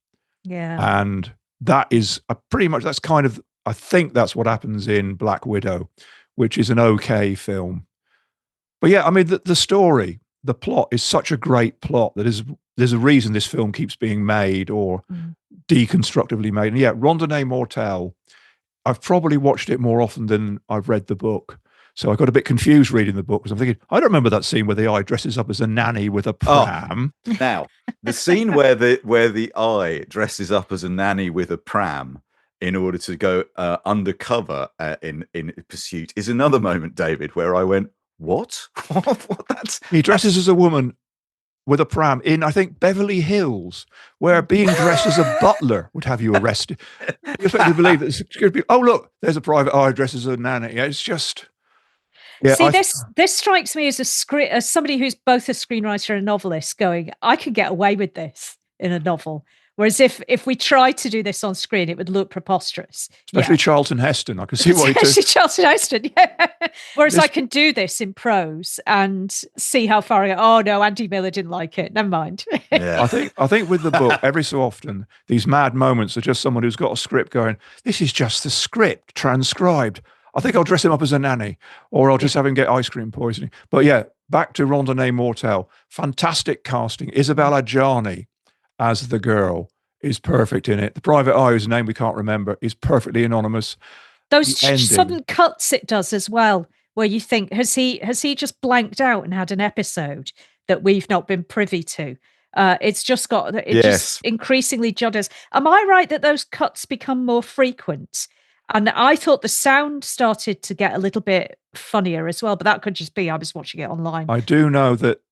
Yeah. And that is pretty much, that's kind of, I think that's what happens in Black Widow, which is an okay film. But yeah, I mean, the story, the plot is such a great plot that there's a reason this film keeps being made or deconstructively made. And yeah, Randonnée Mortelle, I've probably watched it more often than I've read the book. So I got a bit confused reading the book because I'm thinking, I don't remember that scene where the eye dresses up as a nanny with a pram. Oh, now, the scene where the eye dresses up as a nanny with a pram in order to go undercover in pursuit is another moment, David, where I went, what? He dresses as a woman with a pram in, I think, Beverly Hills, where being dressed as a butler would have you arrested. You expect to believe that security people, oh, look, there's a private eye dressed as a nanny. Yeah, it's just... Yeah, see, this strikes me as as somebody who's both a screenwriter and a novelist going, I could get away with this in a novel. Whereas if we tried to do this on screen, it would look preposterous. Especially Charlton Heston. I can see why you do. Especially Charlton Heston, yeah. Whereas I can do this in prose and see how far I go. Oh no, Andy Miller didn't like it. Never mind. Yeah. I think with the book, every so often, these mad moments are just someone who's got a script going, this is just the script transcribed. I think I'll dress him up as a nanny, or I'll just have him get ice cream poisoning. But yeah, back to Rondonnée Mortel. Fantastic casting. Isabella Gianni as the girl is perfect in it. The private eye, whose name we can't remember, is perfectly anonymous. Those sudden cuts it does as well, where you think, has he just blanked out and had an episode that we've not been privy to? It's just got just increasingly judders. Am I right that those cuts become more frequent? And I thought the sound started to get a little bit funnier as well, but that could just be I was watching it online. I do know that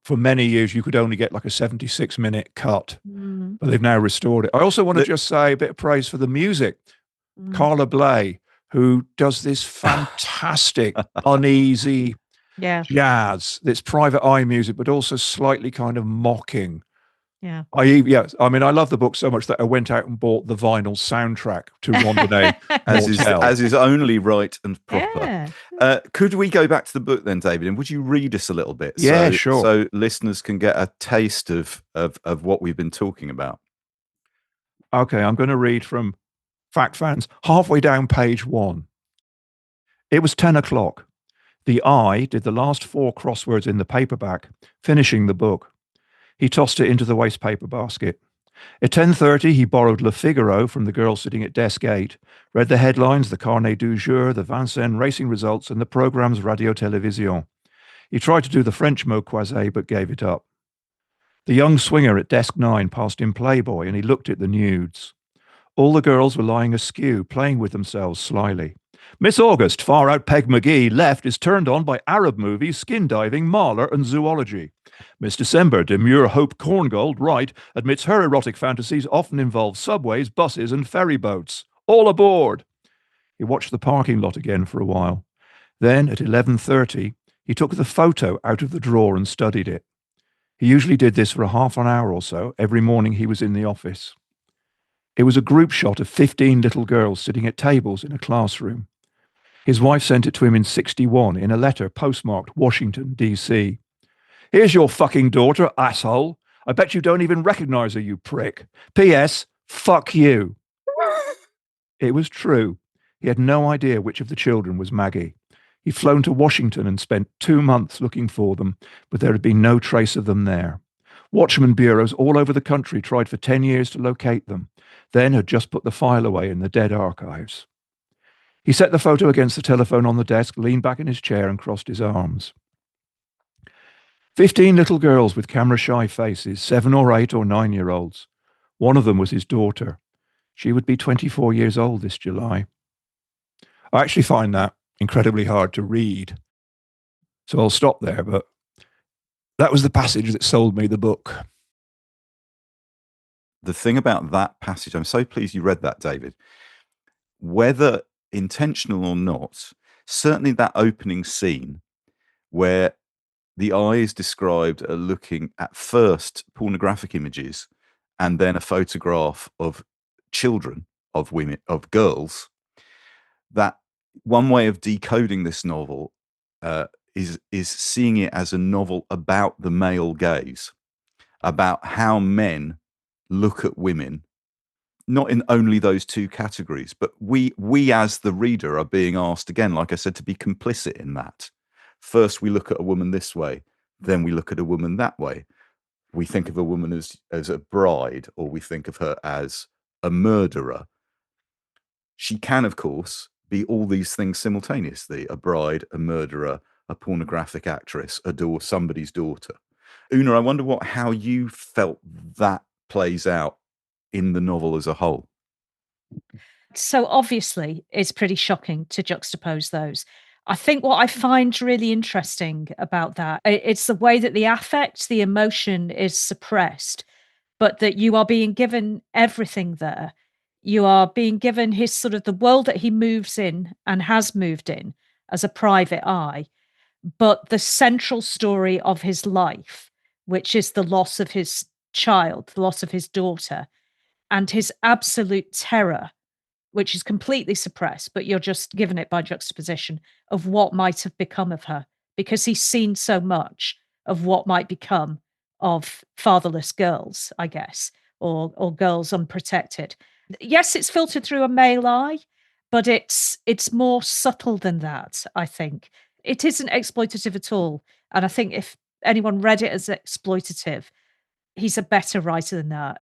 for many years you could only get like a 76-minute cut, but they've now restored it. I also want to just say a bit of praise for the music. Carla Bley, who does this fantastic, uneasy jazz, that's private eye music, but also slightly kind of mocking. Yeah. I mean, I love the book so much that I went out and bought the vinyl soundtrack to Rondonnée. as is only right and proper. Yeah. Could we go back to the book then, David? And would you read us a little bit? Yeah, sure. So listeners can get a taste of what we've been talking about. Okay, I'm going to read from Fact Fans, halfway down page 1. It was 10 o'clock. The eye did the last 4 crosswords in the paperback, finishing the book. He tossed it into the waste paper basket. At 10:30, he borrowed Le Figaro from the girl sitting at desk 8, read the headlines, the carnet du jour, the Vincennes racing results, and the programme's radio-télévision. He tried to do the French mot croisé, but gave it up. The young swinger at desk 9 passed him Playboy, and he looked at the nudes. All the girls were lying askew, playing with themselves slyly. Miss August, far out Peg McGee, left is turned on by Arab movies, skin diving, Mahler, and zoology. Miss December, demure Hope Corngold, right, admits her erotic fantasies often involve subways, buses, and ferry boats. All aboard! He watched the parking lot again for a while. Then, at 11:30, he took the photo out of the drawer and studied it. He usually did this for a half an hour or so every morning he was in the office. It was a group shot of 15 little girls sitting at tables in a classroom. His wife sent it to him in '61 in a letter postmarked Washington, D.C. Here's your fucking daughter, asshole. I bet you don't even recognize her, you prick. P.S. Fuck you. It was true. He had no idea which of the children was Maggie. He'd flown to Washington and spent 2 months looking for them, but there had been no trace of them there. Watchman bureaus all over the country tried for 10 years to locate them, then had just put the file away in the dead archives. He set the photo against the telephone on the desk, leaned back in his chair and crossed his arms. 15 little girls with camera-shy faces, 7 or 8 or 9-year-olds. One of them was his daughter. She would be 24 years old this July. I actually find that incredibly hard to read. So I'll stop there, but that was the passage that sold me the book. The thing about that passage, I'm so pleased you read that, David. Whether intentional or not, certainly that opening scene where the eye is described as looking at first pornographic images and then a photograph of children, of women, of girls, that one way of decoding this novel is seeing it as a novel about the male gaze, about how men look at women, not in only those 2 categories, but we as the reader are being asked, again, like I said, to be complicit in that. First, we look at a woman this way, then we look at a woman that way. We think of a woman as a bride, or we think of her as a murderer. She can, of course, be all these things simultaneously: a bride, a murderer, a pornographic actress, somebody's daughter. Una, I wonder how you felt that plays out in the novel as a whole. So obviously, it's pretty shocking to juxtapose those. I think what I find really interesting about that, it's the way that the affect, the emotion is suppressed, but that you are being given everything there. You are being given his sort of the world that he moves in and has moved in as a private eye, but the central story of his life, which is the loss of his child, the loss of his daughter, and his absolute terror, which is completely suppressed, but you're just given it by juxtaposition of what might have become of her, because he's seen so much of what might become of fatherless girls, I guess, or girls unprotected. Yes, it's filtered through a male eye, but it's more subtle than that, I think. It isn't exploitative at all. And I think if anyone read it as exploitative, he's a better writer than that.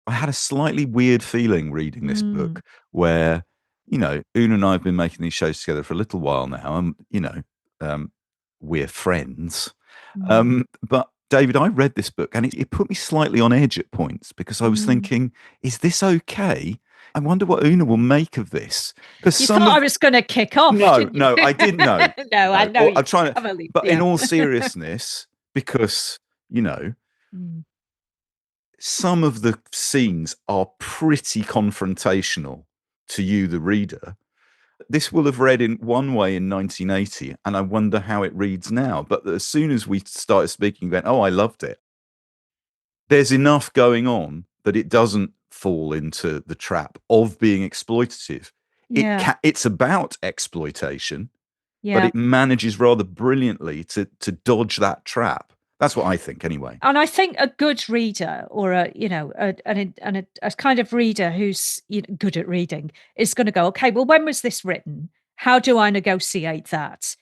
I had a slightly weird feeling reading this book where, Una and I have been making these shows together for a little while now, and, we're friends. But David, I read this book and it put me slightly on edge at points because I was thinking, is this okay? I wonder what Una will make of this. Because you thought I was going to kick off. No, I didn't know. No, I know. I'm trying to, but in all seriousness, because, some of the scenes are pretty confrontational to you, the reader. This will have read in one way in 1980, and I wonder how it reads now. But as soon as we started speaking about, I loved it, there's enough going on that it doesn't fall into the trap of being exploitative. Yeah. It's about exploitation, Yeah. but it manages rather brilliantly to dodge that trap. That's what I think, anyway. And I think a good reader, or a kind of reader who's good at reading, is going to go, okay, well, when was this written? How do I negotiate that?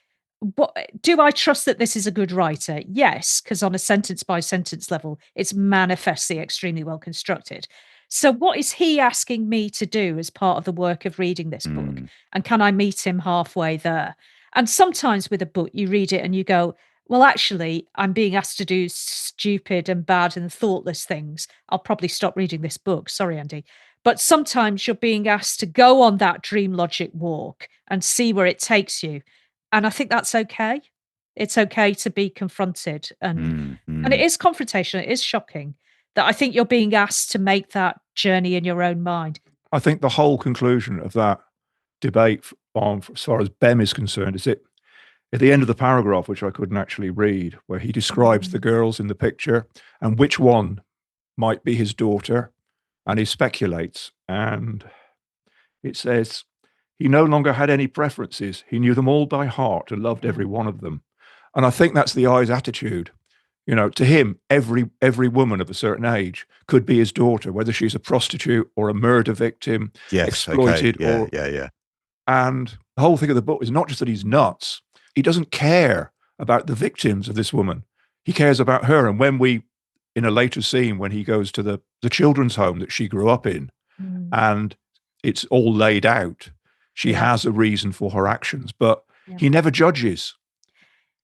Do I trust that this is a good writer? Yes, because on a sentence by sentence level, it's manifestly extremely well constructed. So what is he asking me to do as part of the work of reading this book? And can I meet him halfway there? And sometimes with a book, you read it and you go, well, actually, I'm being asked to do stupid and bad and thoughtless things. I'll probably stop reading this book. Sorry, Andy. But sometimes you're being asked to go on that dream logic walk and see where it takes you. And I think that's okay. It's okay to be confronted. And it is confrontational. It is shocking that I think you're being asked to make that journey in your own mind. I think the whole conclusion of that debate as far as Behm is concerned, is it at the end of the paragraph, which I couldn't actually read, where he describes the girls in the picture and which one might be his daughter, and he speculates, and it says he no longer had any preferences. He knew them all by heart and loved every one of them. And I think that's the eye's attitude. To him, every woman of a certain age could be his daughter, whether she's a prostitute or a murder victim, exploited. Yeah. And the whole thing of the book is not just that he's nuts. He doesn't care about the victims of this woman. He cares about her. And when in a later scene, when he goes to the children's home that she grew up in, and it's all laid out, she has a reason for her actions, but he never judges.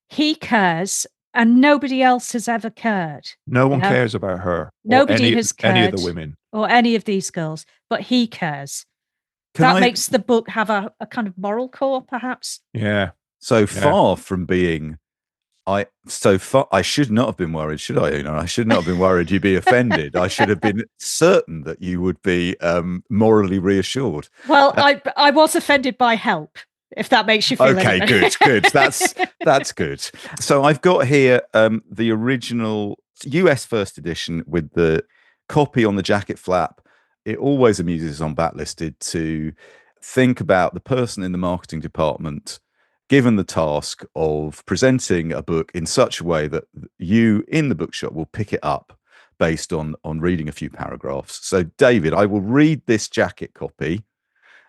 He cares, and nobody else has ever cared. No one cares about her. Nobody has cared. Any of the women. Or any of these girls, but he cares. Makes the book have a kind of moral core, perhaps. Yeah. So far from being, I should not have been worried, should I? I should not have been worried you'd be offended. I should have been certain that you would be morally reassured. Well, I was offended by Help, if that makes you feel okay. Good. That's good. So I've got here the original US first edition with the copy on the jacket flap. It always amuses us on Backlisted to think about the person in the marketing department given the task of presenting a book in such a way that you in the bookshop will pick it up based on reading a few paragraphs. So, David, I will read this jacket copy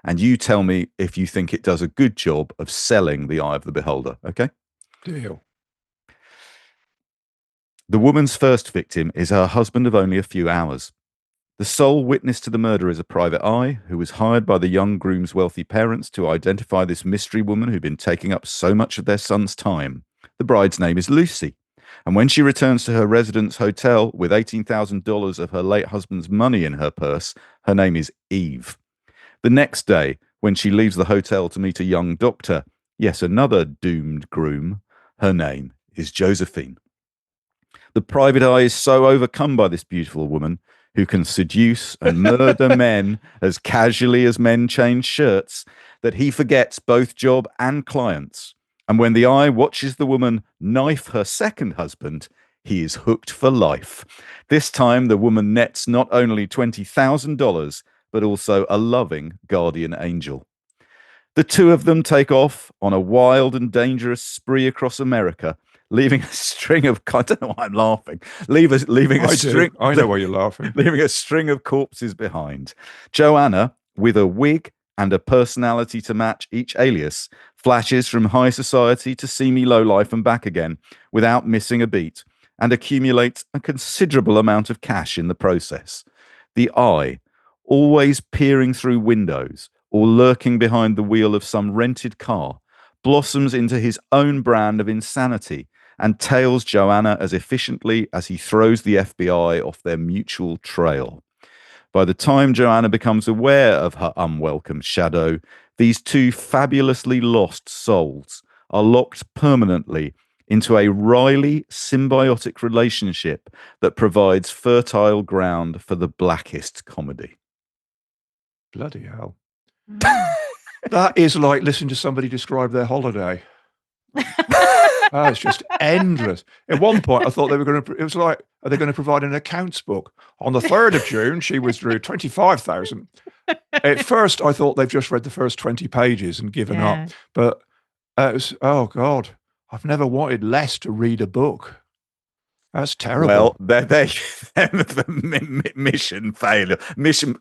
and you tell me if you think it does a good job of selling the eye of the beholder, okay? Deal. The woman's first victim is her husband of only a few hours. The sole witness to the murder is a private eye who was hired by the young groom's wealthy parents to identify this mystery woman who'd been taking up so much of their son's time. The bride's name is Lucy, and when she returns to her residence hotel with $18,000 of her late husband's money in her purse, her name is Eve. The next day, when she leaves the hotel to meet a young doctor, yes, another doomed groom, her name is Josephine. The private eye is so overcome by this beautiful woman who can seduce and murder men as casually as men change shirts, that he forgets both job and clients. And when the eye watches the woman knife her second husband, He is hooked for life. This time, the woman nets not only $20,000, but also a loving guardian angel. The two of them take off on a wild and dangerous spree across America, leaving a string of... I don't know why I'm laughing. Leaving a string... I know why you're laughing. Leaving a string of corpses behind. Joanna, with a wig and a personality to match each alias, flashes from high society to seamy low life and back again, without missing a beat, and accumulates a considerable amount of cash in the process. The eye, always peering through windows or lurking behind the wheel of some rented car, blossoms into his own brand of insanity and tails Joanna as efficiently as he throws the FBI off their mutual trail. By the time Joanna becomes aware of her unwelcome shadow, these two fabulously lost souls are locked permanently into a wryly symbiotic relationship that provides fertile ground for the blackest comedy. Bloody hell. That is like listening to somebody describe their holiday. It's just endless. At one point, I thought they were going to, it was like, are they going to provide an accounts book? On the 3rd of June, she withdrew 25,000. At first, I thought they've just read the first 20 pages and given up. But it was, oh God, I've never wanted less to read a book. That's terrible. Well, the mission failure.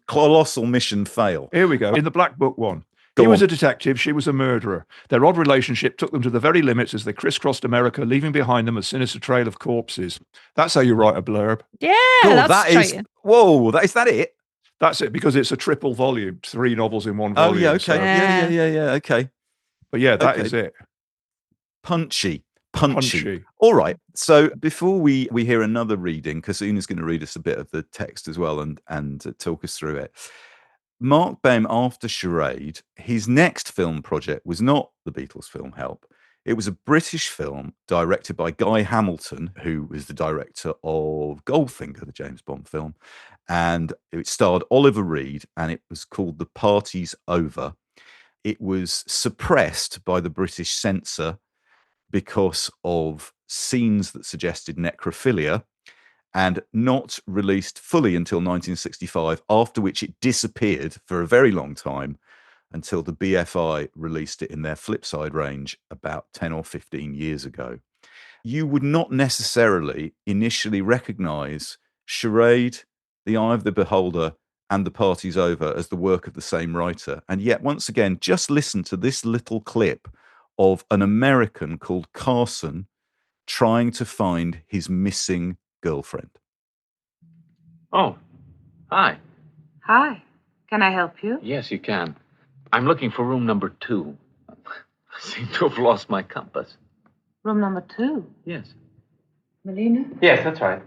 Colossal mission fail. Here we go. In the Black Book one. He was a detective, she was a murderer. Their odd relationship took them to the very limits as they crisscrossed America, leaving behind them a sinister trail of corpses. That's how you write a blurb. Yeah, that is. Whoa, is that it? That's it, because it's a triple volume, 3 novels in one volume. Oh, yeah, okay. So. Yeah, okay. But yeah, that is it. Punchy. All right. So before we hear another reading, because Una's going to read us a bit of the text as well and talk us through it. Marc Behm, after Charade, his next film project was not the Beatles film Help. It was a British film directed by Guy Hamilton, who was the director of Goldfinger, the James Bond film. And it starred Oliver Reed, and it was called The Party's Over. It was suppressed by the British censor because of scenes that suggested necrophilia, and not released fully until 1965, after which it disappeared for a very long time until the BFI released it in their Flipside range about 10 or 15 years ago. You would not necessarily initially recognize Charade, The Eye of the Beholder, and The Party's Over as the work of the same writer. And yet, once again, just listen to this little clip of an American called Carson trying to find his missing girlfriend. Oh, hi. Hi. Can I help you? Yes, you can. I'm looking for room number 2. I seem to have lost my compass. Room number 2? Yes. Melina? Yes, that's right.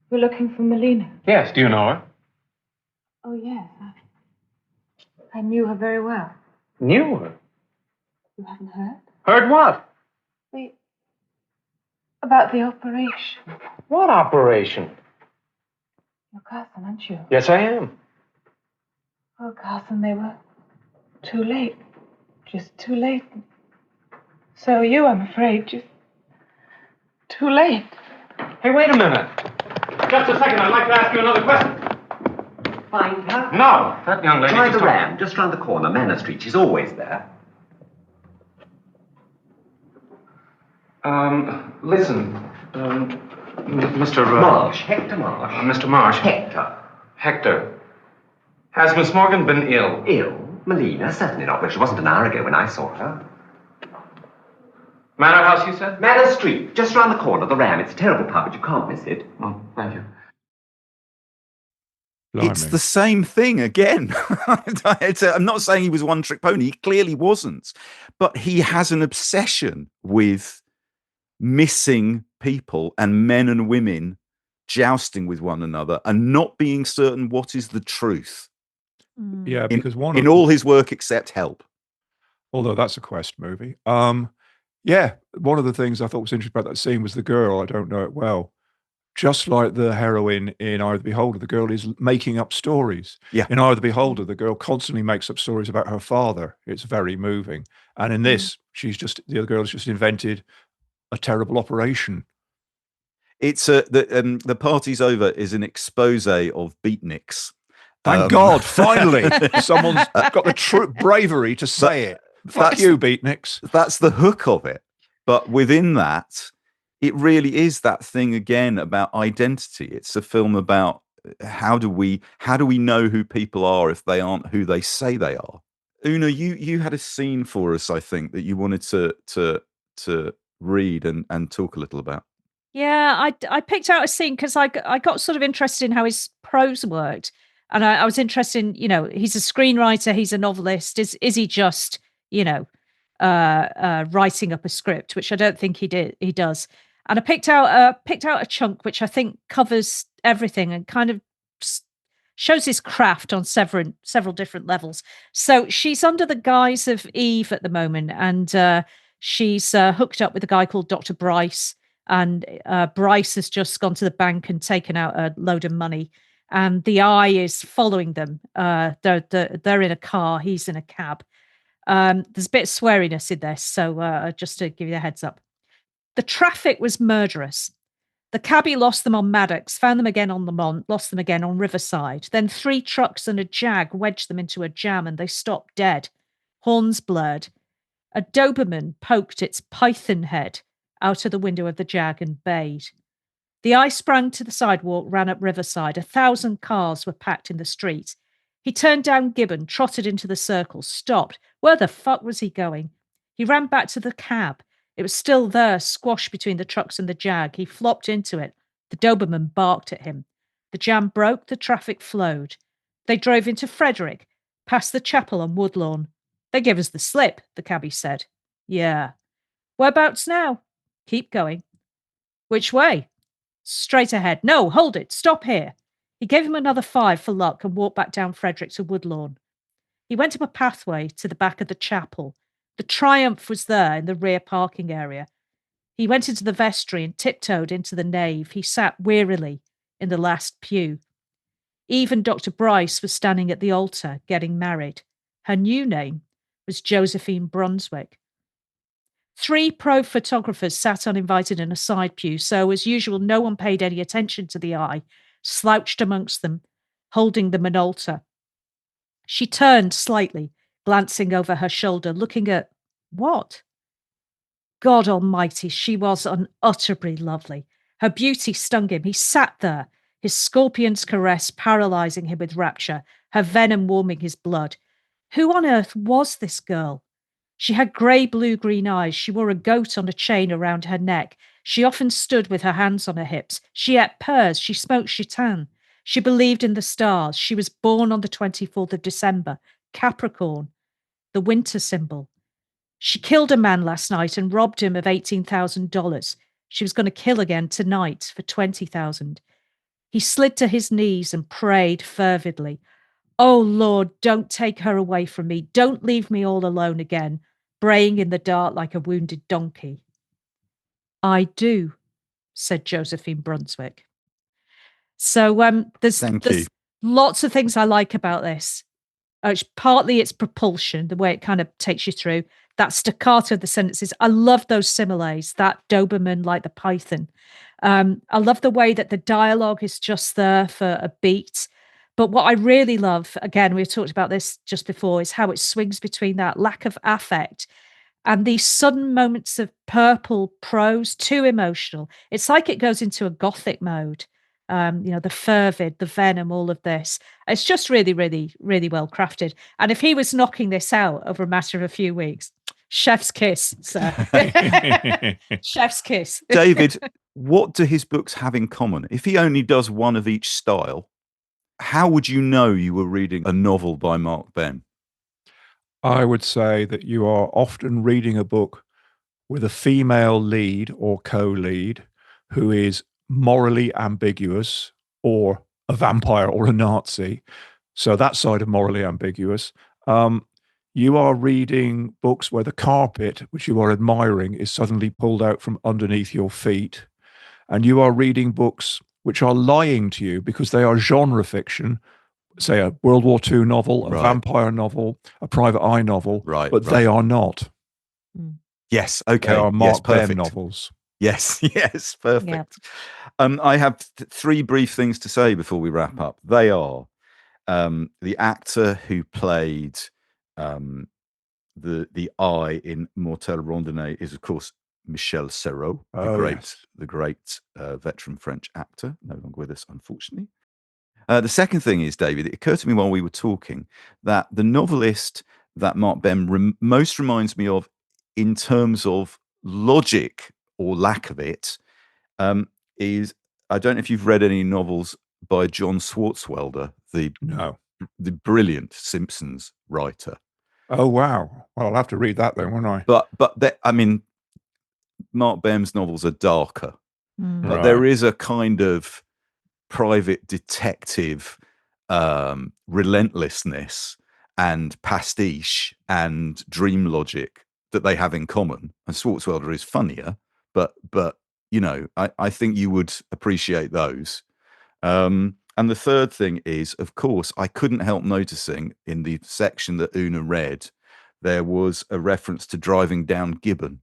We're looking for Melina. Yes, do you know her? Oh, yes. I knew her very well. Knew her? You haven't heard? Heard what? About the operation. What operation? You're Carson, aren't you? Yes, I am. Oh, Carson, they were too late. Just too late. So are you, I'm afraid. Just too late. Hey, wait a minute. Just a second. I'd like to ask you another question. Find her? No, that young lady. Try the Ram, just round the corner, Manor Street. She's always there. Listen, Mr. Marsh, Hector Marsh. Mr. Marsh. Hector. Hector. Has Miss Morgan been ill? Ill? Melina? Certainly not. Well, she wasn't an hour ago when I saw her. Manor House, you said? Manor Street, just round the corner, the Ram. It's a terrible pub, but you can't miss it. Oh, thank you. It's the same thing again. I'm not saying he was one-trick pony. He clearly wasn't. But he has an obsession with missing people and men and women jousting with one another and not being certain what is the truth. Yeah, because in all his work except Help. Although that's a Quest movie. Yeah, one of the things I thought was interesting about that scene was the girl. I don't know it well. Just like the heroine in Eye of the Beholder, the girl is making up stories. Yeah. In Eye of the Beholder, the girl constantly makes up stories about her father. It's very moving. And in this, the other girl has just invented a terrible operation. It's the party's over is an expose of beatniks. Thank God, finally, someone's got the true bravery to say it. Fuck you, beatniks. That's the hook of it. But within that, it really is that thing again about identity. It's a film about how do we know who people are if they aren't who they say they are. Una, you had a scene for us, I think, that you wanted to read and talk a little about. Yeah, I picked out a scene because I got sort of interested in how his prose worked. And I was interested in, he's a screenwriter, he's a novelist. Is he just, writing up a script, which I don't think he does. And I picked out a chunk which I think covers everything and kind of shows his craft on several different levels. So she's under the guise of Eve at the moment, and she's hooked up with a guy called Dr. Bryce. And Bryce has just gone to the bank and taken out a load of money. And the eye is following them. They're in a car. He's in a cab. There's a bit of sweariness in this, so just to give you a heads up. The traffic was murderous. The cabbie lost them on Maddox, found them again on Lamont, lost them again on Riverside. Then 3 trucks and a Jag wedged them into a jam and they stopped dead. Horns blurred. A Doberman poked its python head out of the window of the Jag and bayed. The eye sprang to the sidewalk, ran up Riverside. 1,000 cars were packed in the street. He turned down Gibbon, trotted into the circle, stopped. Where the fuck was he going? He ran back to the cab. It was still there, squashed between the trucks and the Jag. He flopped into it. The Doberman barked at him. The jam broke, the traffic flowed. They drove into Frederick, past the chapel on Woodlawn. They gave us the slip, the cabbie said. Yeah. Whereabouts now? Keep going. Which way? Straight ahead. No, hold it. Stop here. He gave him another 5 for luck and walked back down Frederick to Woodlawn. He went up a pathway to the back of the chapel. The Triumph was there in the rear parking area. He went into the vestry and tiptoed into the nave. He sat wearily in the last pew. Even Dr. Bryce was standing at the altar, getting married. Her new name was Josephine Brunswick. 3 pro photographers sat uninvited in a side pew, so as usual, no one paid any attention to the eye, slouched amongst them, holding the Minolta. She turned slightly, glancing over her shoulder, looking at what? God almighty, she was unutterably lovely. Her beauty stung him. He sat there, his scorpion's caress paralyzing him with rapture, her venom warming his blood. Who on earth was this girl? She had grey blue-green eyes. She wore a goat on a chain around her neck. She often stood with her hands on her hips. She ate pears. She smoked chitan. She believed in the stars. She was born on the 24th of December, Capricorn, the winter symbol. She killed a man last night and robbed him of $18,000. She was going to kill again tonight for $20,000. He slid to his knees and prayed fervidly. Oh, Lord, don't take her away from me. Don't leave me all alone again, braying in the dark like a wounded donkey. I do, said Josephine Brunswick. So there's lots of things I like about this. Partly its propulsion, the way it kind of takes you through. That staccato of the sentences. I love those similes, that Doberman like the python. I love the way that the dialogue is just there for a beat. But what I really love, again, we've talked about this just before, is how it swings between that lack of affect and these sudden moments of purple prose, too emotional. It's like it goes into a gothic mode. The fervid, the venom, all of this. It's just really, really, really well crafted. And if he was knocking this out over a matter of a few weeks, chef's kiss, sir. Chef's kiss. David, what do his books have in common? If he only does one of each style, how would you know you were reading a novel by Marc Behm? I would say that you are often reading a book with a female lead or co-lead who is morally ambiguous, or a vampire or a Nazi. So that side of morally ambiguous. You are reading books where the carpet, which you are admiring, is suddenly pulled out from underneath your feet. And you are reading books which are lying to you because they are genre fiction, say a World War II novel, a vampire novel, a private eye novel, but they are not. Yes, okay. They are Marc Behm novels. Yes, yes, perfect. I have three brief things to say before we wrap up. They are the actor who played the I in Mortel Randonnée is, of course, Michel Serrault, the great veteran French actor, no longer with us, unfortunately. The second thing is, David, it occurred to me while we were talking that the novelist that Marc Behm most reminds me of in terms of logic or lack of it is, I don't know if you've read any novels by John Swartzwelder, the brilliant Simpsons writer. Oh, wow. Well, I'll have to read that then, won't I? But I mean, Marc Behm's novels are darker, but there is a kind of private detective relentlessness and pastiche and dream logic that they have in common. And Swartzwelder is funnier, but you know, I think you would appreciate those. And the third thing is, of course, I couldn't help noticing in the section that Una read, there was a reference to Driving Down Gibbon.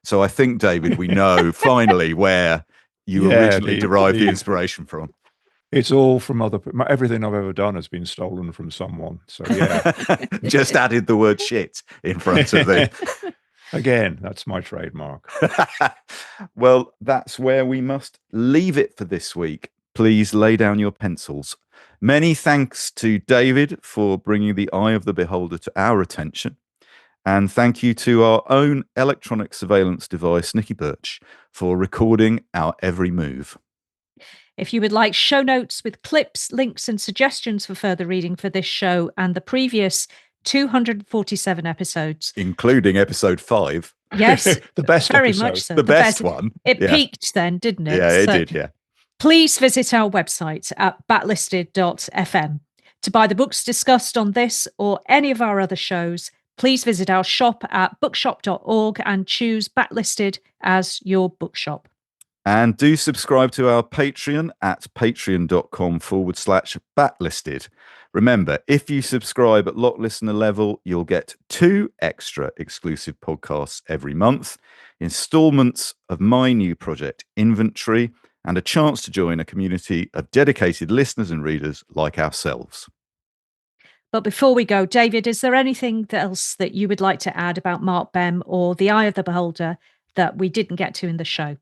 So I think, David, we know finally where you originally derived the inspiration from. It's all from everything I've ever done has been stolen from someone. So yeah. Just added the word shit in front of the... Again, that's my trademark. Well, that's where we must leave it for this week. Please lay down your pencils. Many thanks to David for bringing the eye of the beholder to our attention. And thank you to our own electronic surveillance device, Nikki Birch, for recording our every move. If you would like show notes with clips, links, and suggestions for further reading for this show and the previous 247 episodes, including episode 5. Yes, the best very episode. much so. The best one. It peaked then, didn't it? Yeah, it did, yeah. Please visit our website at backlisted.fm. To buy the books discussed on this or any of our other shows, please visit our shop at bookshop.org and choose Backlisted as your bookshop. And do subscribe to our Patreon at patreon.com/backlisted. Remember, if you subscribe at lock listener level, you'll get 2 extra exclusive podcasts every month, installments of my new project, Inventory, and a chance to join a community of dedicated listeners and readers like ourselves. But before we go, David, is there anything else that you would like to add about Marc Behm or The Eye of the Beholder that we didn't get to in the show?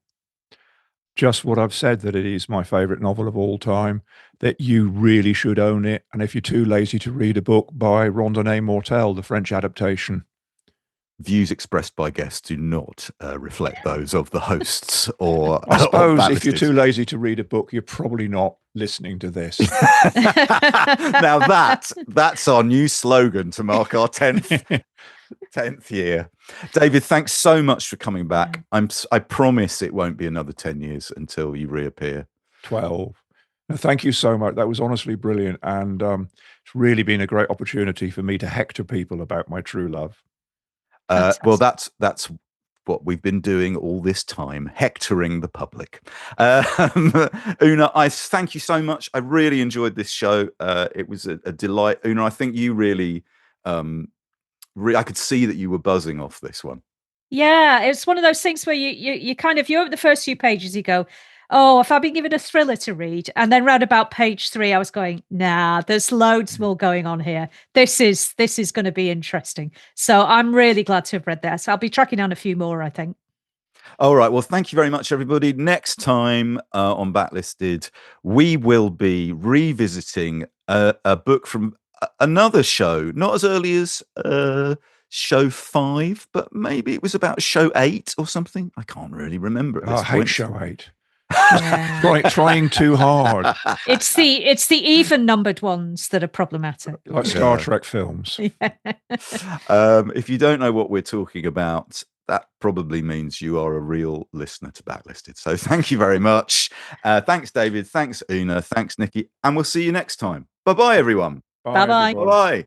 Just what I've said, that it is my favourite novel of all time, that you really should own it. And if you're too lazy to read a book, buy Randonnée Mortelle, the French adaptation. Views expressed by guests do not reflect those of the hosts or... I suppose if you're too lazy to read a book, you're probably not listening to this. Now that's our new slogan to mark our 10th year. David, thanks so much for coming back. I promise it won't be another 10 years until you reappear. 12. No, thank you so much. That was honestly brilliant. And it's really been a great opportunity for me to hector people about my true love. Well, that's what we've been doing all this time, hectoring the public. Una, I thank you so much. I really enjoyed this show. It was a delight. Una, I think you really, I could see that you were buzzing off this one. Yeah, it's one of those things where you kind of, you open the first few pages, you go, oh, if I've been given a thriller to read, and then round about page 3, I was going, nah, there's loads more going on here. This is going to be interesting. So I'm really glad to have read this. I'll be tracking down a few more, I think. All right. Well, thank you very much, everybody. Next time on Backlisted, we will be revisiting a book from another show, not as early as show 5, but maybe it was about show 8 or something. I can't really remember. I hate show 8. Yeah. Trying too hard. It's the even numbered ones that are problematic, like Star Trek films. Yeah. If you don't know what we're talking about, that probably means you are a real listener to Backlisted. So thank you very much. Thanks, David. Thanks, Una. Thanks, Nikki. And we'll see you next time. Bye-bye, everyone. Bye-bye. Bye-bye.